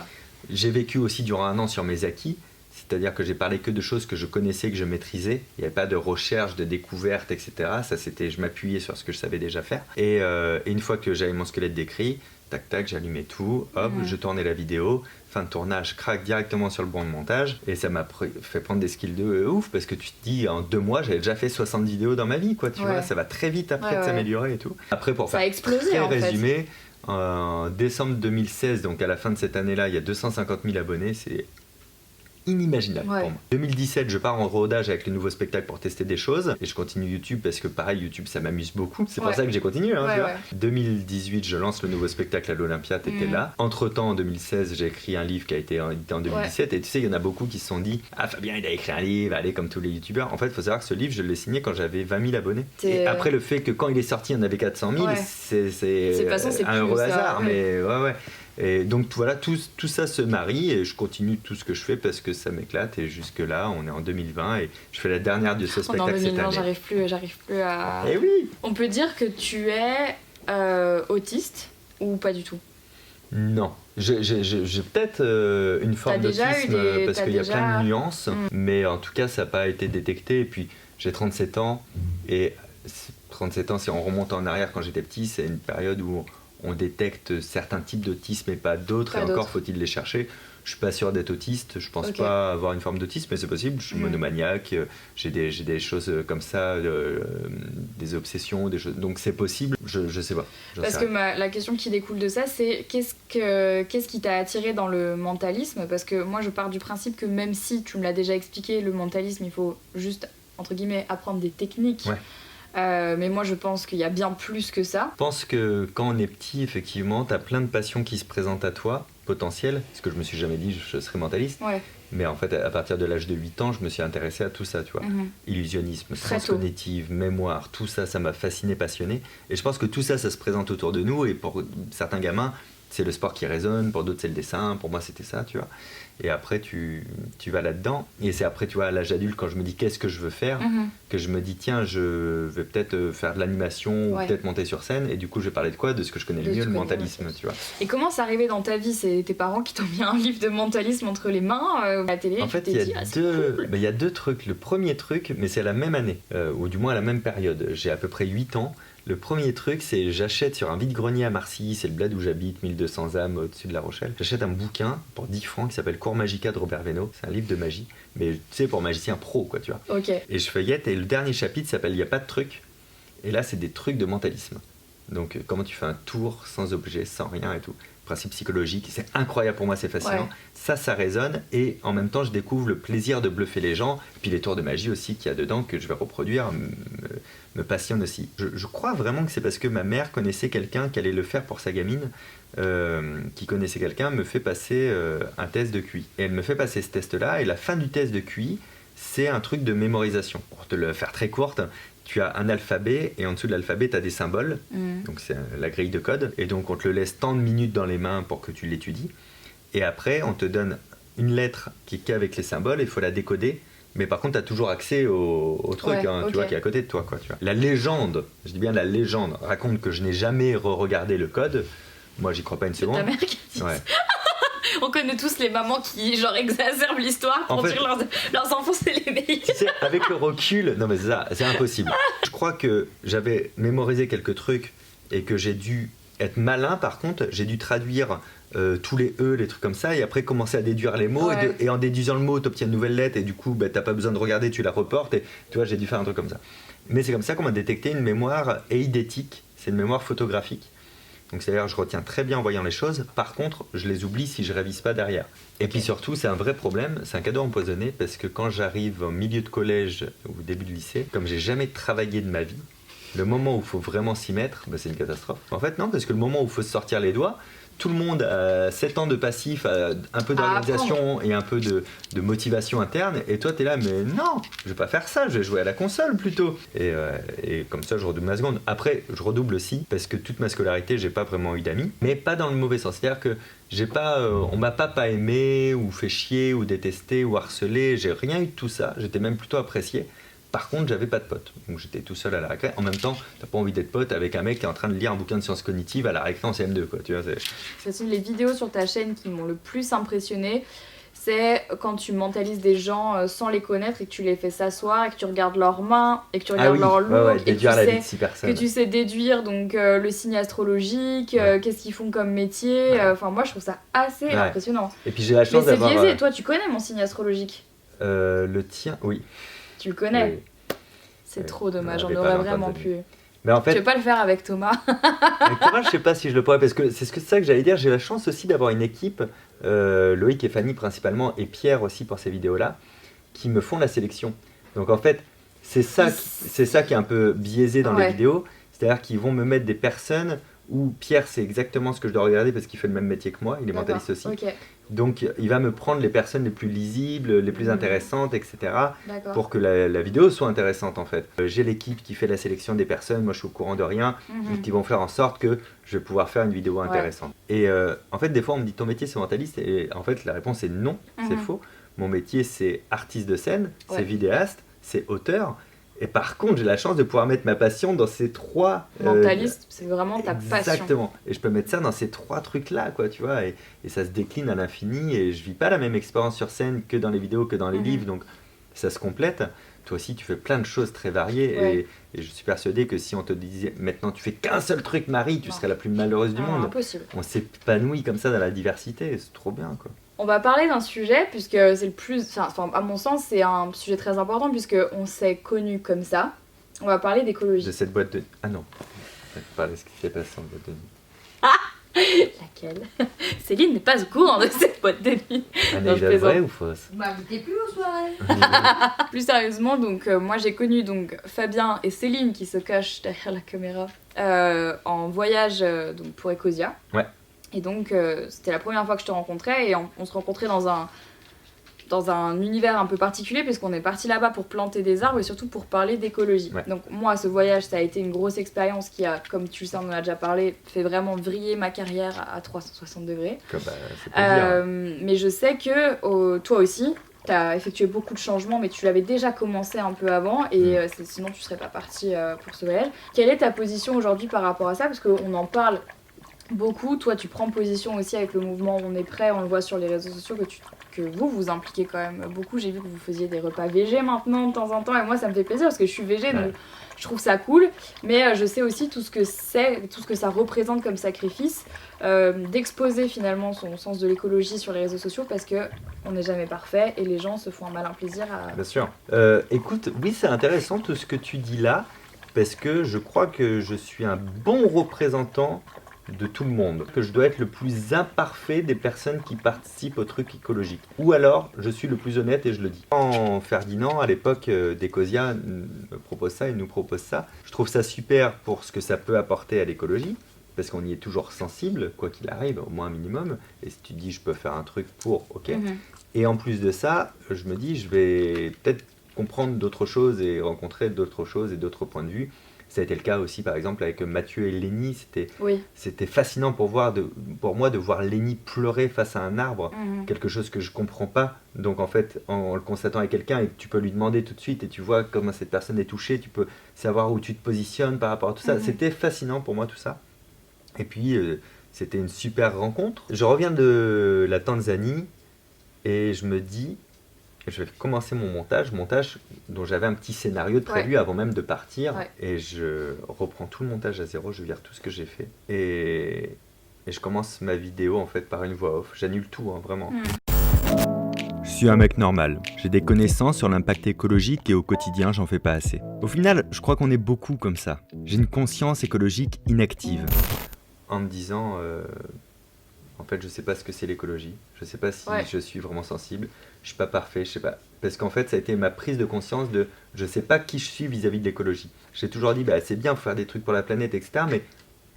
J'ai vécu aussi durant 1 an sur mes acquis. C'est-à-dire que j'ai parlé que de choses que je connaissais, que je maîtrisais. Il n'y avait pas de recherche, de découverte, etc. Ça, c'était, je m'appuyais sur ce que je savais déjà faire. Et une fois que j'avais mon squelette d'écrit, tac tac, j'allumais tout, hop, je tournais la vidéo, fin de tournage, crac, directement sur le banc de montage, et ça m'a fait prendre des skills de ouf, parce que tu te dis, en 2 mois, j'avais déjà fait 60 vidéos dans ma vie, quoi, tu vois, ça va très vite après de s'améliorer et tout. Après, pour ça faire très résumé, en décembre 2016, donc à la fin de cette année-là, il y a 250 000 abonnés, c'est inimaginable pour moi. 2017, je pars en rodage avec le nouveau spectacle pour tester des choses et je continue YouTube parce que pareil, YouTube ça m'amuse beaucoup. C'est pour ça que j'ai continué. 2018, je lance le nouveau spectacle à l'Olympia, t'étais là. Entre temps, en 2016, j'ai écrit un livre qui a été édité en 2017 et tu sais, il y en a beaucoup qui se sont dit, ah Fabien, il a écrit un livre, allez, comme tous les youtubeurs. En fait, il faut savoir que ce livre, je l'ai signé quand j'avais 20 000 abonnés. Et après, le fait que quand il est sorti, il y en avait 400 000, c'est un heureux hasard, mais ouais. Et donc voilà, tout ça se marie et je continue tout ce que je fais parce que ça m'éclate et jusque là on est en 2020 et je fais la dernière de ce spectacle cette année. J'arrive plus à... Eh oui. On peut dire que tu es autique ou pas du tout? Non, j'ai peut-être une forme d'autisme parce qu'il y a plein de nuances, mais en tout cas ça n'a pas été détecté et puis j'ai 37 ans et 37 ans si on remonte en arrière quand j'étais petit, c'est une période où on détecte certains types d'autisme et pas d'autres, et encore faut-il les chercher. Je suis pas sûr d'être autiste, je pense pas avoir une forme d'autisme, mais c'est possible, je suis monomaniaque, j'ai des choses comme ça, des obsessions, des choses, donc c'est possible, je sais pas. Parce que la question qui découle de ça, c'est qu'est-ce qui t'a attiré dans le mentalisme? Parce que moi je pars du principe que même si, tu me l'as déjà expliqué, le mentalisme, il faut juste, entre guillemets, apprendre des techniques. Mais moi je pense qu'il y a bien plus que ça. Je pense que quand on est petit, effectivement, t'as plein de passions qui se présentent à toi, potentielles, parce que je me suis jamais dit je serais mentaliste. Mais en fait, à partir de l'âge de 8 ans, je me suis intéressé à tout ça, tu vois. Illusionnisme, sciences cognitives, mémoire, tout ça, ça m'a fasciné, passionné. Et je pense que tout ça, ça se présente autour de nous. Et pour certains gamins, c'est le sport qui résonne, pour d'autres c'est le dessin, pour moi c'était ça, tu vois. Et après tu vas là-dedans, et c'est après, tu vois, à l'âge adulte, quand je me dis qu'est-ce que je veux faire, que je me dis tiens, je vais peut-être faire de l'animation, ou peut-être monter sur scène, et du coup je vais parler de quoi? De ce que je connais le mieux, le mentalisme, tu vois. Et comment c'est arrivé dans ta vie? C'est tes parents qui t'ont mis un livre de mentalisme entre les mains, à la télé? En fait, il y a 2 trucs. Le premier truc, mais c'est à la même année, ou du moins à la même période, j'ai à peu près 8 ans. Le premier truc, c'est j'achète sur un vide-grenier à Marcilly, c'est le bled où j'habite, 1200 âmes au-dessus de La Rochelle. J'achète un bouquin pour 10 francs qui s'appelle Cours Magica de Robert Veno. C'est un livre de magie, mais tu sais, pour magicien pro, quoi, tu vois. Et je feuillette, et le dernier chapitre s'appelle Il n'y a pas de truc. Et là, c'est des trucs de mentalisme. Donc, comment tu fais un tour sans objet, sans rien et tout. Principe psychologique, c'est incroyable pour moi, c'est fascinant. Ça résonne, et en même temps, je découvre le plaisir de bluffer les gens. Puis les tours de magie aussi qu'il y a dedans, que je vais reproduire, me passionne aussi. Je crois vraiment que c'est parce que ma mère connaissait quelqu'un qui allait le faire pour sa gamine, qui connaissait quelqu'un, me fait passer un test de QI. Et elle me fait passer ce test-là, et la fin du test de QI, c'est un truc de mémorisation. Pour te le faire très courte, tu as un alphabet, et en dessous de l'alphabet, tu as des symboles. Donc c'est la grille de code. Et donc on te le laisse tant de minutes dans les mains pour que tu l'étudies. Et après, on te donne une lettre qui est qu'avec les symboles, et il faut la décoder. Mais par contre, tu as toujours accès au truc, tu vois, qui est à côté de toi, quoi, tu vois. La légende, je dis bien la légende, raconte que je n'ai jamais re-regardé le code. Moi, j'y crois pas une seconde. Ta mère qui dit ça. On connaît tous les mamans qui genre exacerbent l'histoire pour dire leurs enfants c'est les meilleurs. Tu sais, avec le recul, non mais c'est impossible. Je crois que j'avais mémorisé quelques trucs et que j'ai dû être malin. Par contre, j'ai dû traduire tous les E, les trucs comme ça, et après commencer à déduire les mots, et en déduisant le mot, tu obtiens une nouvelle lettre, et du coup, t'as pas besoin de regarder, tu la reportes, et tu vois, j'ai dû faire un truc comme ça. Mais c'est comme ça qu'on m'a détecté une mémoire eidétique, c'est une mémoire photographique. Donc c'est-à-dire je retiens très bien en voyant les choses, par contre, je les oublie si je révise pas derrière. Et puis surtout, c'est un vrai problème, c'est un cadeau empoisonné, parce que quand j'arrive au milieu de collège ou début de lycée, comme j'ai jamais travaillé de ma vie, le moment où il faut vraiment s'y mettre, c'est une catastrophe. En fait, non, parce que le moment où il faut se sortir les doigts, tout le monde a 7 ans de passif, un peu d'organisation et un peu de motivation interne, et toi, tu es là, mais non, je vais pas faire ça, je vais jouer à la console plutôt. Et comme ça, je redouble ma seconde. Après, je redouble aussi, parce que toute ma scolarité, j'ai pas vraiment eu d'amis, mais pas dans le mauvais sens. C'est-à-dire que j'ai pas, on m'a pas aimé, ou fait chier, ou détesté, ou harcelé, j'ai rien eu de tout ça, j'étais même plutôt apprécié. Par contre, j'avais pas de potes, donc j'étais tout seul à la récré. En même temps, t'as pas envie d'être pote avec un mec qui est en train de lire un bouquin de sciences cognitives à la récré en CM2, quoi. Tu vois, c'est les vidéos sur ta chaîne qui m'ont le plus impressionné. C'est quand tu mentalises des gens sans les connaître et que tu les fais s'asseoir et que tu regardes leurs mains et que tu regardes leur look et que tu sais déduire donc le signe astrologique, qu'est-ce qu'ils font comme métier. Enfin, moi, je trouve ça assez impressionnant. Et puis j'ai la chance d'avoir. Mais c'est biaisé. Toi, tu connais mon signe astrologique? Le tien, oui. Tu le connais? Oui. C'est trop dommage, on aurait vraiment pu. Mais en fait, tu veux pas le faire avec Thomas? Avec Thomas, je sais pas si je le pourrais, parce que c'est ça que j'allais dire. J'ai la chance aussi d'avoir une équipe, Loïc et Fanny principalement, et Pierre aussi pour ces vidéos-là, qui me font la sélection. Donc en fait, c'est ça qui est un peu biaisé dans les vidéos, c'est-à-dire qu'ils vont me mettre des personnes où Pierre sait exactement ce que je dois regarder parce qu'il fait le même métier que moi, il est mentaliste aussi. Donc il va me prendre les personnes les plus lisibles, les plus intéressantes, etc. pour que la vidéo soit intéressante en fait. J'ai l'équipe qui fait la sélection des personnes, moi je suis au courant de rien, qui vont faire en sorte que je vais pouvoir faire une vidéo intéressante. Et en fait des fois on me dit ton métier c'est mentaliste, et en fait la réponse est non, c'est faux. Mon métier c'est artiste de scène, c'est vidéaste, c'est auteur. Et par contre, j'ai la chance de pouvoir mettre ma passion dans ces trois... Mentaliste, c'est vraiment ta passion. Exactement. Et je peux mettre ça dans ces 3 trucs-là, quoi, tu vois. Et ça se décline à l'infini. Et je vis pas la même expérience sur scène que dans les vidéos, que dans les livres. Donc, ça se complète. Toi aussi, tu fais plein de choses très variées. Et je suis persuadé que si on te disait maintenant, tu fais qu'un seul truc, Marie, tu serais la plus malheureuse du monde. Impossible. On s'épanouit comme ça dans la diversité. C'est trop bien, quoi. On va parler d'un sujet, puisque c'est le plus... Enfin, à mon sens, c'est un sujet très important, puisqu'on s'est connus comme ça. On va parler d'écologie. De cette boîte de... Ah non, on va parler de ce qui s'est passé en boîte de nuit. Laquelle? Céline n'est pas au courant de cette boîte de nuit. Anecdote vraie ou fausse? Vous m'invitez plus aux soirées. Plus sérieusement, donc moi j'ai connu donc Fabien et Céline qui se cachent derrière la caméra en voyage donc pour Ecosia. Ouais. Et donc c'était la première fois que je te rencontrais et on se rencontrait dans un univers un peu particulier puisqu'on est parti là-bas pour planter des arbres et surtout pour parler d'écologie. Ouais. Donc moi ce voyage ça a été une grosse expérience qui a, comme tu le sais on en a déjà parlé, fait vraiment vriller ma carrière à 360 degrés. C'est pas dire. Mais je sais que toi aussi tu as effectué beaucoup de changements mais tu l'avais déjà commencé un peu avant et sinon tu serais pas parti pour ce voyage. Quelle est ta position aujourd'hui par rapport à ça? Parce qu'on en parle beaucoup, toi tu prends position aussi avec le mouvement On est prêt, on le voit sur les réseaux sociaux que vous impliquez quand même beaucoup. J'ai vu que vous faisiez des repas végé maintenant de temps en temps et moi ça me fait plaisir parce que je suis végé donc je trouve ça cool, mais je sais aussi tout ce que ça représente comme sacrifice d'exposer finalement son sens de l'écologie sur les réseaux sociaux parce que on n'est jamais parfait et les gens se font un malin plaisir à... Bien sûr. Écoute, oui c'est intéressant tout ce que tu dis là parce que je crois que je suis un bon représentant de tout le monde, que je dois être le plus imparfait des personnes qui participent au truc écologique. Ou alors, je suis le plus honnête et je le dis. Quand Ferdinand, à l'époque d'Ecosia, me propose ça et nous propose ça, je trouve ça super pour ce que ça peut apporter à l'écologie, parce qu'on y est toujours sensible, quoi qu'il arrive, au moins un minimum. Et si tu dis, je peux faire un truc pour, ok. Et en plus de ça, je me dis, je vais peut-être comprendre d'autres choses et rencontrer d'autres choses et d'autres points de vue. Ça a été le cas aussi par exemple avec Mathieu et Lénie, c'était fascinant pour moi de voir Lénie pleurer face à un arbre, quelque chose que je comprends pas, donc en fait en le constatant avec quelqu'un et que tu peux lui demander tout de suite et tu vois comment cette personne est touchée, tu peux savoir où tu te positionnes par rapport à tout ça, c'était fascinant pour moi tout ça. Et puis c'était une super rencontre. Je reviens de la Tanzanie et je me dis je vais commencer mon montage dont j'avais un petit scénario de prévu avant même de partir et je reprends tout le montage à zéro, je vire tout ce que j'ai fait et et je commence ma vidéo en fait par une voix off. J'annule tout, hein, vraiment. Je suis un mec normal. J'ai des connaissances sur l'impact écologique et au quotidien, j'en fais pas assez. Au final, je crois qu'on est beaucoup comme ça. J'ai une conscience écologique inactive. En me disant, en fait, je sais pas ce que c'est l'écologie. Je sais pas si je suis vraiment sensible. Je suis pas parfait, je sais pas. Parce qu'en fait, ça a été ma prise de conscience de, je sais pas qui je suis vis-à-vis de l'écologie. J'ai toujours dit, bah c'est bien, faut faire des trucs pour la planète, etc. Mais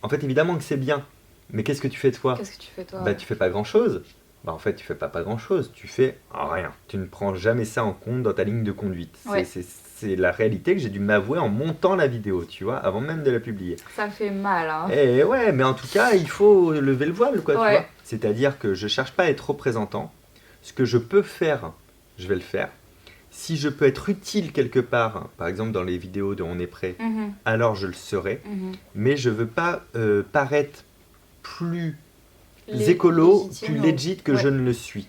en fait, évidemment que c'est bien. Mais qu'est-ce que tu fais toi ? Qu'est-ce que tu fais toi ? Bah tu fais pas grand-chose. Bah en fait, tu fais pas grand-chose, tu fais rien. Tu ne prends jamais ça en compte dans ta ligne de conduite. Ouais. C'est la réalité que j'ai dû m'avouer en montant la vidéo, tu vois, avant même de la publier. Ça fait mal, hein. Et ouais, mais en tout cas, il faut lever le voile, quoi, tu Ouais. vois. C'est-à-dire que je cherche pas à être représentant. Ce que je peux faire, je vais le faire. Si je peux être utile quelque part, par exemple dans les vidéos de On est prêt, alors je le serai. Mais je veux pas paraître plus écolo, plus legit que je ne le suis.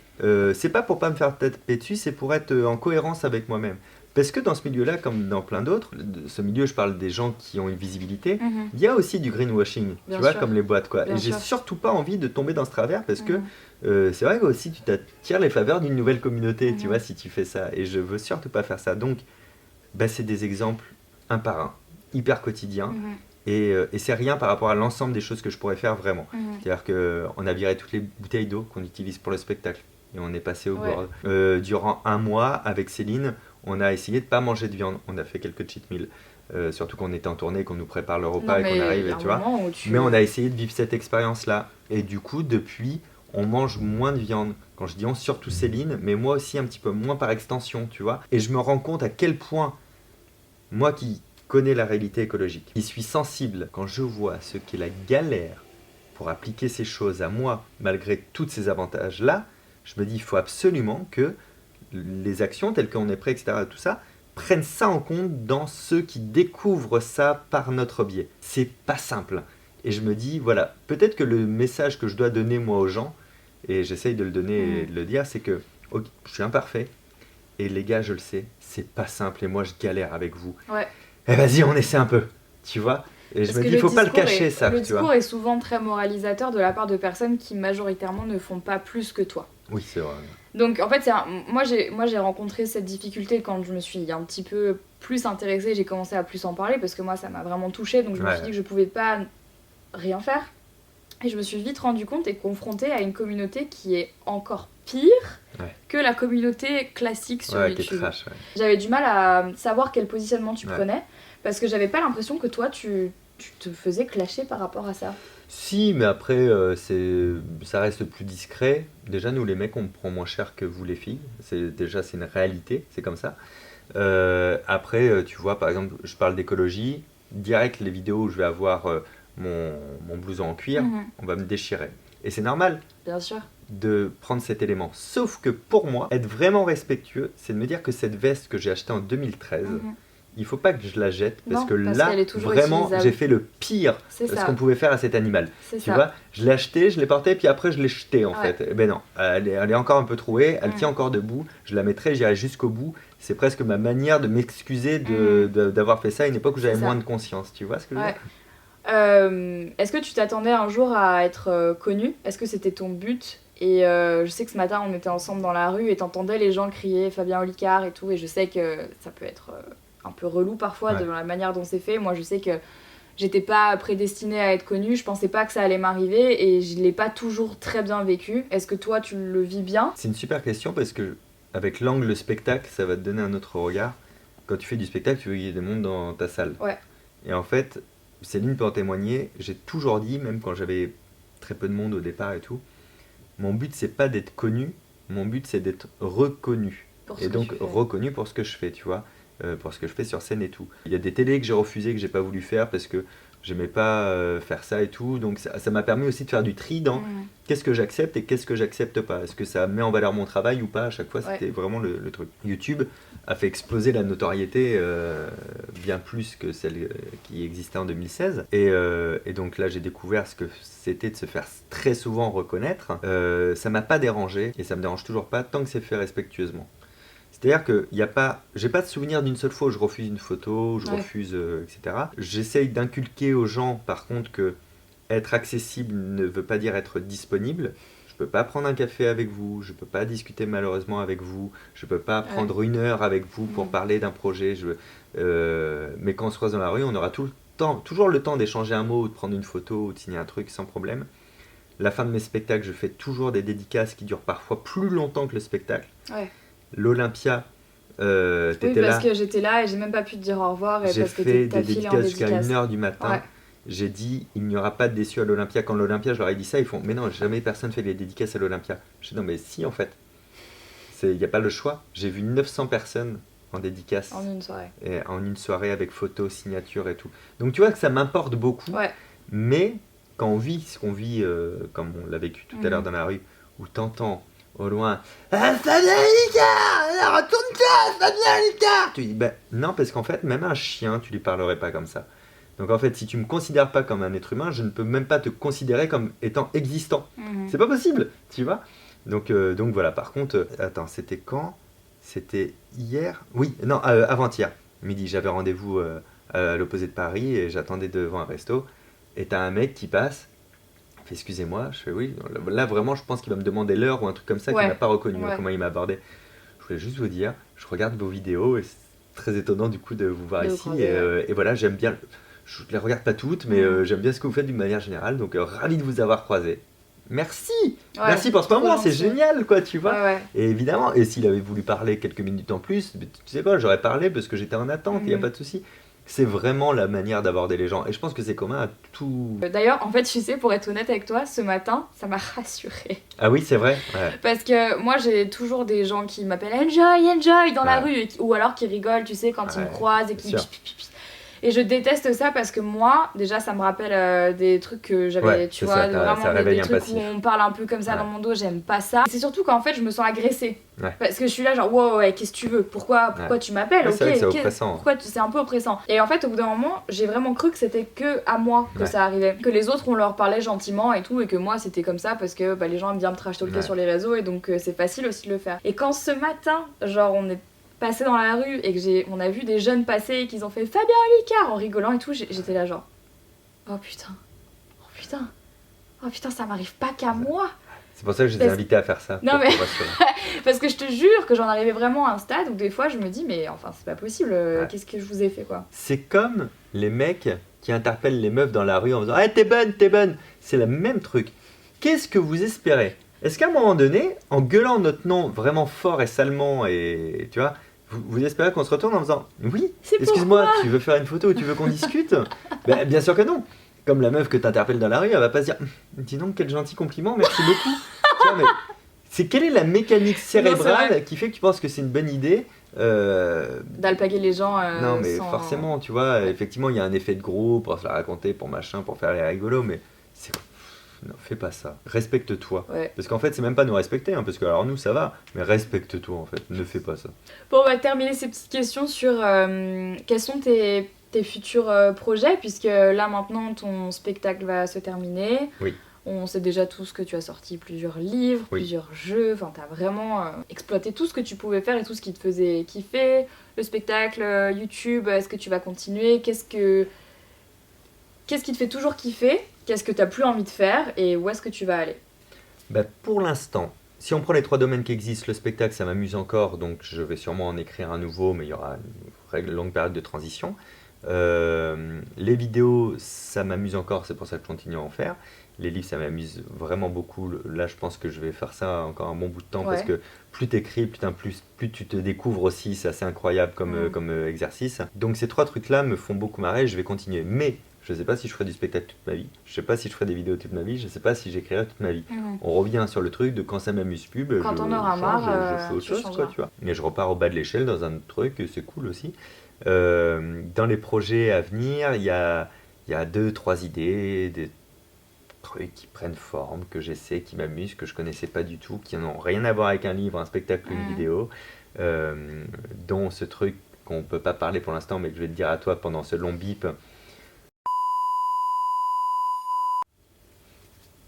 C'est pas pour pas me faire taper dessus, c'est pour être en cohérence avec moi-même. Parce que dans ce milieu-là, comme dans plein d'autres, ce milieu, je parle des gens qui ont une visibilité, il y a aussi du greenwashing, tu vois, comme les boîtes, quoi. Bien Et j'ai sûr. surtout pas envie de tomber dans ce travers parce que c'est vrai que aussi tu t'attires les faveurs d'une nouvelle communauté, tu vois, si tu fais ça. Et je veux surtout pas faire ça. Donc, bah, c'est des exemples un par un, hyper quotidiens. Et c'est rien par rapport à l'ensemble des choses que je pourrais faire vraiment. C'est-à-dire qu'on a viré toutes les bouteilles d'eau qu'on utilise pour le spectacle. Et on est passé au board. Durant un mois, avec Céline, on a essayé de ne pas manger de viande. On a fait quelques cheat meals. Surtout qu'on était en tournée, qu'on nous prépare le repas et qu'on arrive, et tu vois. Mais on a essayé de vivre cette expérience-là. Et du coup, depuis, on mange moins de viande. Quand je dis on, surtout Céline, mais moi aussi un petit peu moins par extension, tu vois. Et je me rends compte à quel point, moi qui connais la réalité écologique, qui suis sensible quand je vois ce qu'est la galère pour appliquer ces choses à moi, malgré tous ces avantages-là, je me dis il faut absolument que les actions telles qu'on est prêt, etc., tout ça, prennent ça en compte dans ceux qui découvrent ça par notre biais. C'est pas simple. Et je me dis, voilà, peut-être que le message que je dois donner moi aux gens, et j'essaye de le donner et de le dire, c'est que okay, je suis imparfait, et les gars, je le sais, c'est pas simple, et moi je galère avec vous. Eh vas-y, on essaie un peu, tu vois. Et je me dis, il faut pas le cacher, ça, le tu vois. discours est souvent très moralisateur de la part de personnes qui majoritairement ne font pas plus que toi. Oui, c'est vrai. Donc en fait, moi j'ai rencontré cette difficulté quand je me suis un petit peu plus intéressée, j'ai commencé à plus en parler parce que moi ça m'a vraiment touchée, donc je me suis dit que je pouvais pas rien faire. Et je me suis vite rendu compte et confrontée à une communauté qui est encore pire que la communauté classique sur YouTube. Qui est trash, J'avais du mal à savoir quel positionnement tu prenais parce que j'avais pas l'impression que toi tu te faisais clasher par rapport à ça. Si, mais après, ça reste plus discret. Déjà, nous, les mecs, on prend moins cher que vous, les filles. C'est une réalité, c'est comme ça. Après, tu vois, par exemple, je parle d'écologie. Direct, les vidéos où je vais avoir mon blouson en cuir, on va me déchirer. Et c'est normal. Bien sûr. De prendre cet élément. Sauf que pour moi, être vraiment respectueux, c'est de me dire que cette veste que j'ai achetée en 2013... il faut pas que je la jette parce que là, vraiment, j'ai fait le pire de ce qu'on pouvait faire à cet animal. Tu vois, je l'ai acheté, je l'ai porté, puis après je l'ai jeté en fait. Et ben non, elle est encore un peu trouée, elle tient encore debout, je la mettrai, j'irai jusqu'au bout. C'est presque ma manière de m'excuser d'avoir fait ça à une époque où j'avais moins de conscience. Tu vois ce que je veux dire ? Est-ce que tu t'attendais un jour à être connu ? Est-ce que c'était ton but ? Et je sais que ce matin, on était ensemble dans la rue et t'entendais les gens crier Fabien Olicard et tout, et je sais que ça peut être... un peu relou parfois de la manière dont c'est fait. Moi je sais que j'étais pas prédestinée à être connue, je pensais pas que ça allait m'arriver et je l'ai pas toujours très bien vécu. Est-ce que toi tu le vis bien ? C'est une super question parce que avec l'angle spectacle, ça va te donner un autre regard. Quand tu fais du spectacle, tu veux qu'il y ait des monde dans ta salle. Et en fait, Céline peut en témoigner, j'ai toujours dit, même quand j'avais très peu de monde au départ et tout, mon but c'est pas d'être connu, mon but c'est d'être reconnu. Et donc reconnu pour ce que je fais, tu vois. Pour ce que je fais sur scène et tout. Il y a des télés que j'ai refusées, que j'ai pas voulu faire parce que j'aimais pas faire ça et tout. Donc ça m'a permis aussi de faire du tri dans qu'est-ce que j'accepte et qu'est-ce que j'accepte pas. Est-ce que ça met en valeur mon travail ou pas ? À chaque fois, c'était vraiment le truc. YouTube a fait exploser la notoriété bien plus que celle qui existait en 2016. Et donc là, j'ai découvert ce que c'était de se faire très souvent reconnaître. Ça m'a pas dérangé et ça me dérange toujours pas tant que c'est fait respectueusement. C'est-à-dire que j'ai pas de souvenir d'une seule fois où je refuse une photo, où je refuse, etc. J'essaye d'inculquer aux gens, par contre, que être accessible ne veut pas dire être disponible. Je peux pas prendre un café avec vous, je peux pas discuter malheureusement avec vous, je peux pas prendre 1 heure avec vous pour parler d'un projet. Mais quand on se croise dans la rue, on aura toujours le temps d'échanger un mot, ou de prendre une photo, ou de signer un truc sans problème. La fin de mes spectacles, je fais toujours des dédicaces qui durent parfois plus longtemps que le spectacle. Ouais. L'Olympia, t'étais oui, parce que j'étais là et j'ai même pas pu te dire au revoir. J'ai parce que fait t'as des filé en dédicaces jusqu'à 1h du matin. Ouais. J'ai dit, il n'y aura pas de déçus à l'Olympia. Quand l'Olympia, je leur ai dit ça, ils font, mais non, jamais personne fait les dédicaces à l'Olympia. Je dis, non, mais si, en fait. Il n'y a pas le choix. J'ai vu 900 personnes en dédicace. En une soirée. Et en une soirée avec photos, signatures et tout. Donc tu vois que ça m'importe beaucoup. Ouais. Mais quand on vit ce qu'on vit, comme on l'a vécu tout à l'heure dans la rue, où t'entends au loin « Ah, Fabien Olicard, retourne-toi, Fabien Olicard !» Tu dis ben, non, parce qu'en fait, même un chien, tu lui parlerais pas comme ça. Donc en fait, si tu me considères pas comme un être humain, je ne peux même pas te considérer comme étant existant. C'est pas possible, tu vois. Donc voilà, par contre, attends, c'était quand ? C'était hier ? Oui, non, avant-hier, midi. J'avais rendez-vous à l'opposé de Paris et j'attendais devant un resto. Et t'as un mec qui passe, il fait excusez-moi, je fais oui. Là vraiment, je pense qu'il va me demander l'heure ou un truc comme ça qu'il n'a pas reconnu, comment il m'a abordé. Je voulais juste vous dire, je regarde vos vidéos et c'est très étonnant du coup de vous voir ici. Et voilà, j'aime bien, je les regarde pas toutes, mais j'aime bien ce que vous faites d'une manière générale. Donc ravi de vous avoir croisé. Merci, merci pour ce moment, c'est génial quoi, tu vois. Et évidemment, et s'il avait voulu parler quelques minutes en plus, tu sais quoi, j'aurais parlé parce que j'étais en attente, il n'y a pas de souci. C'est vraiment la manière d'aborder les gens. Et je pense que c'est commun à tout. D'ailleurs, en fait, tu sais, pour être honnête avec toi, ce matin, ça m'a rassurée. Ah oui, c'est vrai. Parce que moi, j'ai toujours des gens qui m'appellent Enjoy dans la rue, ou alors qui rigolent, tu sais, quand ils me croisent et qui Et je déteste ça parce que moi, déjà, ça me rappelle des trucs que j'avais, tu vois, vraiment des trucs où on parle un peu comme ça dans mon dos, j'aime pas ça. C'est surtout qu'en fait, je me sens agressée. Parce que je suis là genre, wow, qu'est-ce que tu veux ? Pourquoi tu m'appelles ? C'est vrai que c'est oppressant. Pourquoi c'est un peu oppressant. Et en fait, au bout d'un moment, j'ai vraiment cru que c'était que à moi que ça arrivait. Que les autres, on leur parlait gentiment et tout, et que moi, c'était comme ça parce que les gens aiment bien me trash talker sur les réseaux, et donc c'est facile aussi de le faire. Et quand ce matin, genre, on est passé dans la rue et que on a vu des jeunes passer et qu'ils ont fait Fabien Olicard en rigolant et tout, j'étais là genre oh putain, ça m'arrive pas qu'à moi. C'est pour ça que je les ai invités à faire ça. Non mais parce que je te jure que j'en arrivais vraiment à un stade où des fois je me dis mais enfin c'est pas possible, qu'est-ce que je vous ai fait quoi. C'est comme les mecs qui interpellent les meufs dans la rue en disant hey, t'es bonne. C'est le même truc. Qu'est-ce que vous espérez ? Est-ce qu'à un moment donné, en gueulant notre nom vraiment fort et salement, et tu vois, vous espérez qu'on se retourne en disant oui, excuse-moi, tu veux faire une photo ou tu veux qu'on discute ? Bien sûr que non. Comme la meuf que t'interpelles dans la rue, elle va pas se dire dis donc quel gentil compliment, merci beaucoup. Tu vois, mais quelle est la mécanique cérébrale qui fait que tu penses que c'est une bonne idée d'alpaguer les gens non mais forcément, tu vois, effectivement il y a un effet de groupe pour se la raconter, pour machin, pour faire les rigolos, mais c'est... Non, fais pas ça. Respecte-toi. Parce qu'en fait, c'est même pas nous respecter, parce que alors nous, ça va, mais respecte-toi en fait. Ne fais pas ça. Bon, on va terminer ces petites questions sur quels sont tes futurs projets, puisque là maintenant, ton spectacle va se terminer. Oui. On sait déjà tous que tu as sorti plusieurs livres, plusieurs jeux. Enfin, t'as vraiment exploité tout ce que tu pouvais faire et tout ce qui te faisait kiffer. Le spectacle, YouTube, est-ce que tu vas continuer ? Qu'est-ce qui te fait toujours kiffer ? Qu'est-ce que tu n'as plus envie de faire et où est-ce que tu vas aller ? Pour l'instant, si on prend les 3 domaines qui existent, le spectacle, ça m'amuse encore, donc je vais sûrement en écrire un nouveau, mais il y aura une longue période de transition. Les vidéos, ça m'amuse encore, c'est pour ça que je continue à en faire. Les livres, ça m'amuse vraiment beaucoup. Là, je pense que je vais faire ça encore un bon bout de temps, parce que plus tu écris, plus tu te découvres aussi, c'est assez incroyable comme exercice. Donc ces 3 trucs-là me font beaucoup marrer, je vais continuer. Mais je ne sais pas si je ferai du spectacle toute ma vie, je ne sais pas si je ferai des vidéos toute ma vie, je ne sais pas si j'écrirai toute ma vie. On revient sur le truc de quand ça m'amuse plus, quand on aura marre, je fais autre chose, quoi, tu vois. Mais je repars au bas de l'échelle dans un autre truc, c'est cool aussi. Dans les projets à venir, il y a 2-3 idées, des trucs qui prennent forme, que j'essaie, qui m'amusent, que je connaissais pas du tout, qui n'ont rien à voir avec un livre, un spectacle, une vidéo, dont ce truc qu'on peut pas parler pour l'instant, mais que je vais te dire à toi pendant ce long bip.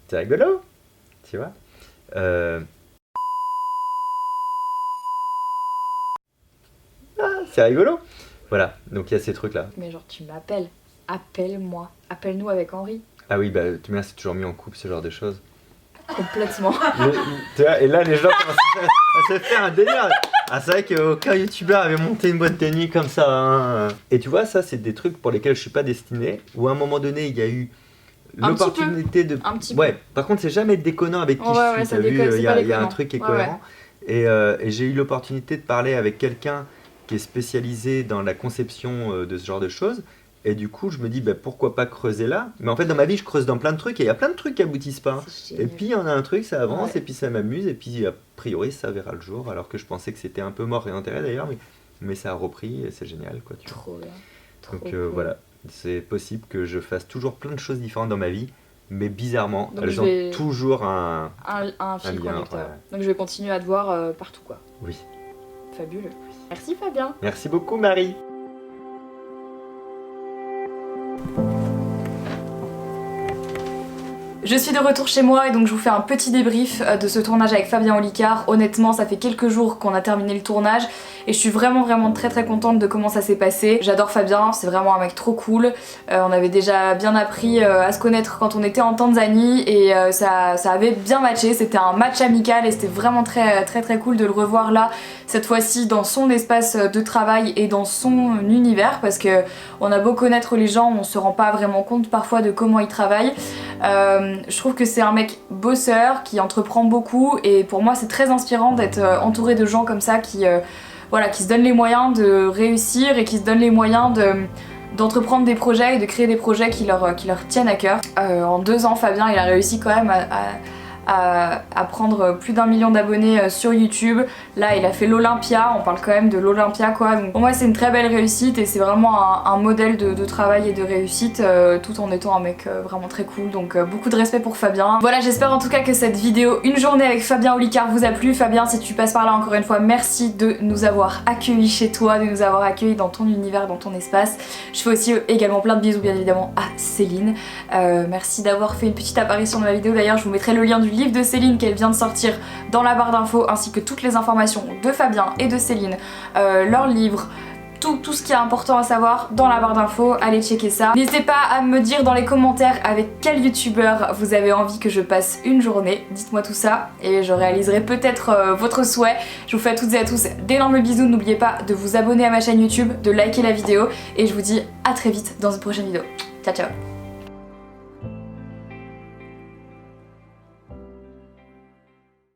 C'est rigolo, tu vois. C'est rigolo. Voilà, donc il y a ces trucs-là. Mais genre, tu m'appelles, appelle-moi, appelle-nous avec Henri. Ah oui, bah tu m'as toujours mis en couple ce genre de choses. Complètement. Tu vois, et là les gens commencent à se faire un délire. Ah c'est vrai qu'aucun youtubeur avait monté une boîte de nuit comme ça. Hein. Et tu vois, ça c'est des trucs pour lesquels je suis pas destiné. Où à un moment donné il y a eu l'opportunité de... Un petit ouais, par contre c'est jamais déconnant avec qui je suis. T'as vu, il y a un truc qui est cohérent. Et j'ai eu l'opportunité de parler avec quelqu'un qui est spécialisé dans la conception de ce genre de choses. Et du coup, je me dis, bah, pourquoi pas creuser là? Mais en fait, dans ma vie, je creuse dans plein de trucs et il y a plein de trucs qui aboutissent pas. Et puis, il y en a un truc, ça avance, et puis ça m'amuse, et puis a priori, ça verra le jour. Alors que je pensais que c'était un peu mort et enterré d'ailleurs, mais ça a repris et c'est génial. Quoi, tu vois. Trop bien. Donc voilà, c'est possible que je fasse toujours plein de choses différentes dans ma vie, mais bizarrement, donc elles ont toujours un fil lien, conducteur. Donc je vais continuer à te voir partout, quoi. Oui. Fabuleux. Merci Fabien. Merci beaucoup Marie. Je suis de retour chez moi et donc je vous fais un petit débrief de ce tournage avec Fabien Olicard. Honnêtement, ça fait quelques jours qu'on a terminé le tournage et je suis vraiment très contente de comment ça s'est passé. J'adore Fabien, c'est vraiment un mec trop cool. On avait déjà bien appris à se connaître quand on était en Tanzanie et ça avait bien matché. C'était un match amical et c'était vraiment très cool de le revoir là, cette fois-ci dans son espace de travail et dans son univers, parce que on a beau connaître les gens, on se rend pas vraiment compte parfois de comment ils travaillent. Je trouve que c'est un mec bosseur qui entreprend beaucoup et pour moi c'est très inspirant d'être entouré de gens comme ça qui se donnent les moyens de réussir et qui se donnent les moyens d'entreprendre des projets et de créer des projets qui leur tiennent à cœur. En 2 ans, Fabien il a réussi quand même à prendre plus d'1 million d'abonnés sur YouTube. Là il a fait l'Olympia, on parle quand même de l'Olympia quoi. Donc pour moi c'est une très belle réussite et c'est vraiment un modèle de travail et de réussite tout en étant un mec vraiment très cool. Donc beaucoup de respect pour Fabien. Voilà, j'espère en tout cas que cette vidéo Une journée avec Fabien Olicard vous a plu. Fabien, si tu passes par là encore une fois, merci de nous avoir accueillis chez toi, de nous avoir accueillis dans ton univers, dans ton espace. Je fais aussi également plein de bisous bien évidemment à Céline. Merci d'avoir fait une petite apparition dans ma vidéo. D'ailleurs je vous mettrai le lien du livre de Céline qu'elle vient de sortir dans la barre d'infos, ainsi que toutes les informations de Fabien et de Céline, leur livre, tout ce qui est important à savoir dans la barre d'infos, allez checker ça. N'hésitez pas à me dire dans les commentaires avec quel youtubeur vous avez envie que je passe une journée, dites-moi tout ça et je réaliserai peut-être votre souhait. Je vous fais à toutes et à tous d'énormes bisous, n'oubliez pas de vous abonner à ma chaîne YouTube, de liker la vidéo et je vous dis à très vite dans une prochaine vidéo. Ciao ciao.